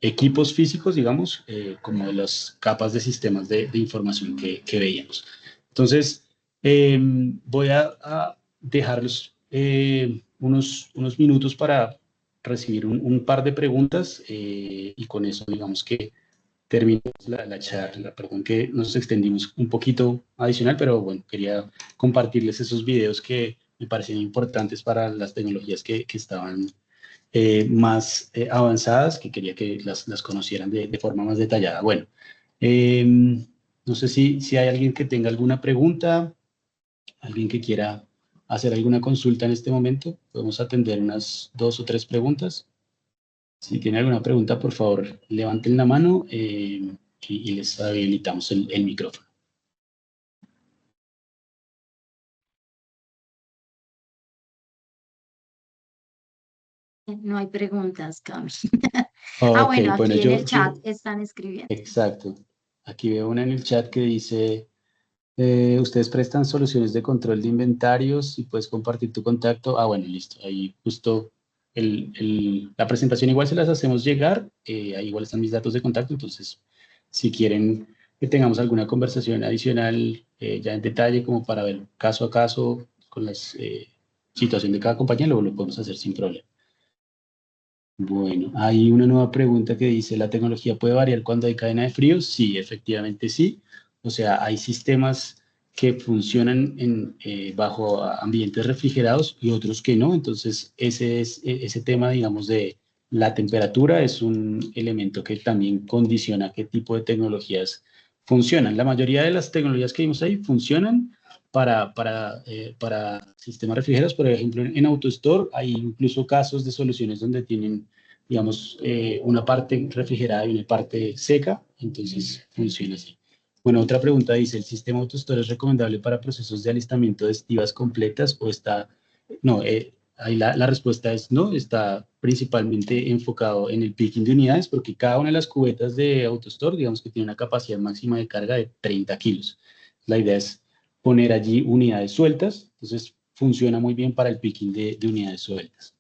equipos físicos, digamos, como de las capas de sistemas de información que veíamos. Entonces, voy a dejarlos unos minutos para recibir un par de preguntas y con eso, digamos que terminamos la charla. Perdón que nos extendimos un poquito adicional, pero bueno, quería compartirles esos videos que me parecían importantes para las tecnologías que estaban más avanzadas, que quería que las conocieran de forma más detallada. Bueno, No sé si hay alguien que tenga alguna pregunta, alguien que quiera hacer alguna consulta en este momento. Podemos atender unas 2 o 3 preguntas. Si tiene alguna pregunta, por favor, levanten la mano y les habilitamos el micrófono. No hay preguntas, Cami. Ok, Bueno, bueno, aquí en el chat están escribiendo. exacto. Aquí veo una en el chat que dice, ustedes prestan soluciones de control de inventarios y puedes compartir tu contacto. Bueno, listo. Ahí justo la presentación igual se las hacemos llegar. Ahí igual están mis datos de contacto. Entonces, si quieren que tengamos alguna conversación adicional ya en detalle, como para ver caso a caso con la situación de cada compañía, lo podemos hacer sin problema. Bueno, hay una nueva pregunta que dice, ¿la tecnología puede variar cuando hay cadena de frío? Sí, efectivamente sí. O sea, hay sistemas que funcionan bajo ambientes refrigerados y otros que no. Entonces, ese tema, digamos, de la temperatura es un elemento que también condiciona qué tipo de tecnologías funcionan. La mayoría de las tecnologías que vimos ahí funcionan para sistemas refrigerados. Por ejemplo, en AutoStore hay incluso casos de soluciones donde tienen, digamos, una parte refrigerada y una parte seca, entonces funciona así. Bueno, otra pregunta dice, ¿el sistema AutoStore es recomendable para procesos de alistamiento de estivas completas o está...? No, ahí la respuesta es no, está principalmente enfocado en el picking de unidades porque cada una de las cubetas de AutoStore, digamos que tiene una capacidad máxima de carga de 30 kilos. La idea es poner allí unidades sueltas, entonces funciona muy bien para el picking de unidades sueltas.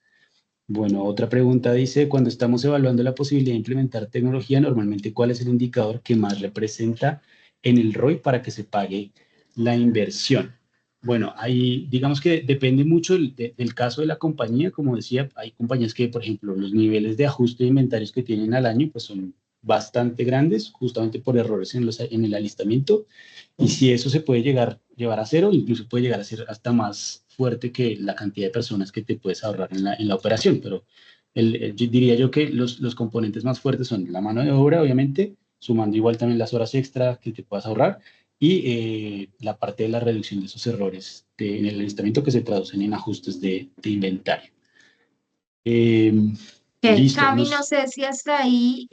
Bueno, otra pregunta dice, cuando estamos evaluando la posibilidad de implementar tecnología, normalmente, ¿cuál es el indicador que más representa en el ROI para que se pague la inversión? Bueno, ahí digamos que depende mucho del caso de la compañía. Como decía, hay compañías que, por ejemplo, los niveles de ajuste de inventarios que tienen al año pues son bastante grandes, justamente por errores en el alistamiento. Y si eso se puede llevar a cero, incluso puede llegar a ser hasta más fuerte que la cantidad de personas que te puedes ahorrar en la operación. Pero diría yo que los componentes más fuertes son la mano de obra, obviamente, sumando igual también las horas extra que te puedas ahorrar y la parte de la reducción de esos errores en el alistamiento que se traducen en ajustes de inventario. Listo. Cami, no sé si hasta ahí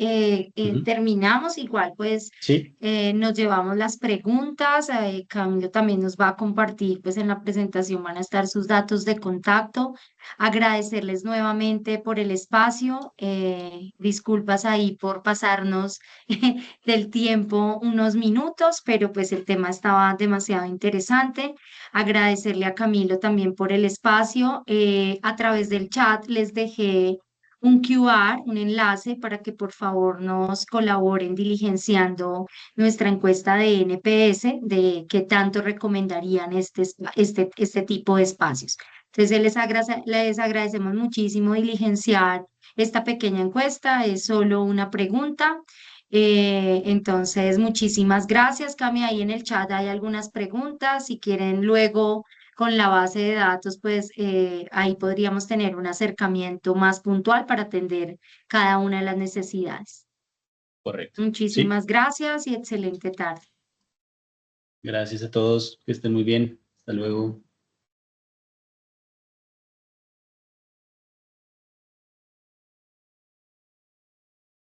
Ujú. terminamos, igual pues Sí, nos llevamos las preguntas, Camilo también nos va a compartir, pues en la presentación van a estar sus datos de contacto, agradecerles nuevamente por el espacio, disculpas ahí por pasarnos del tiempo unos minutos, pero pues el tema estaba demasiado interesante, agradecerle a Camilo también por el espacio, a través del chat les dejé un QR, un enlace para que por favor nos colaboren diligenciando nuestra encuesta de NPS de qué tanto recomendarían este tipo de espacios. Entonces, les agradecemos muchísimo diligenciar esta pequeña encuesta, es solo una pregunta. Entonces, muchísimas gracias, Cami. Ahí en el chat hay algunas preguntas. Si quieren luego con la base de datos, pues ahí podríamos tener un acercamiento más puntual para atender cada una de las necesidades. correcto. Sí, Muchísimas gracias y excelente tarde. gracias a todos. Que estén muy bien. Hasta luego.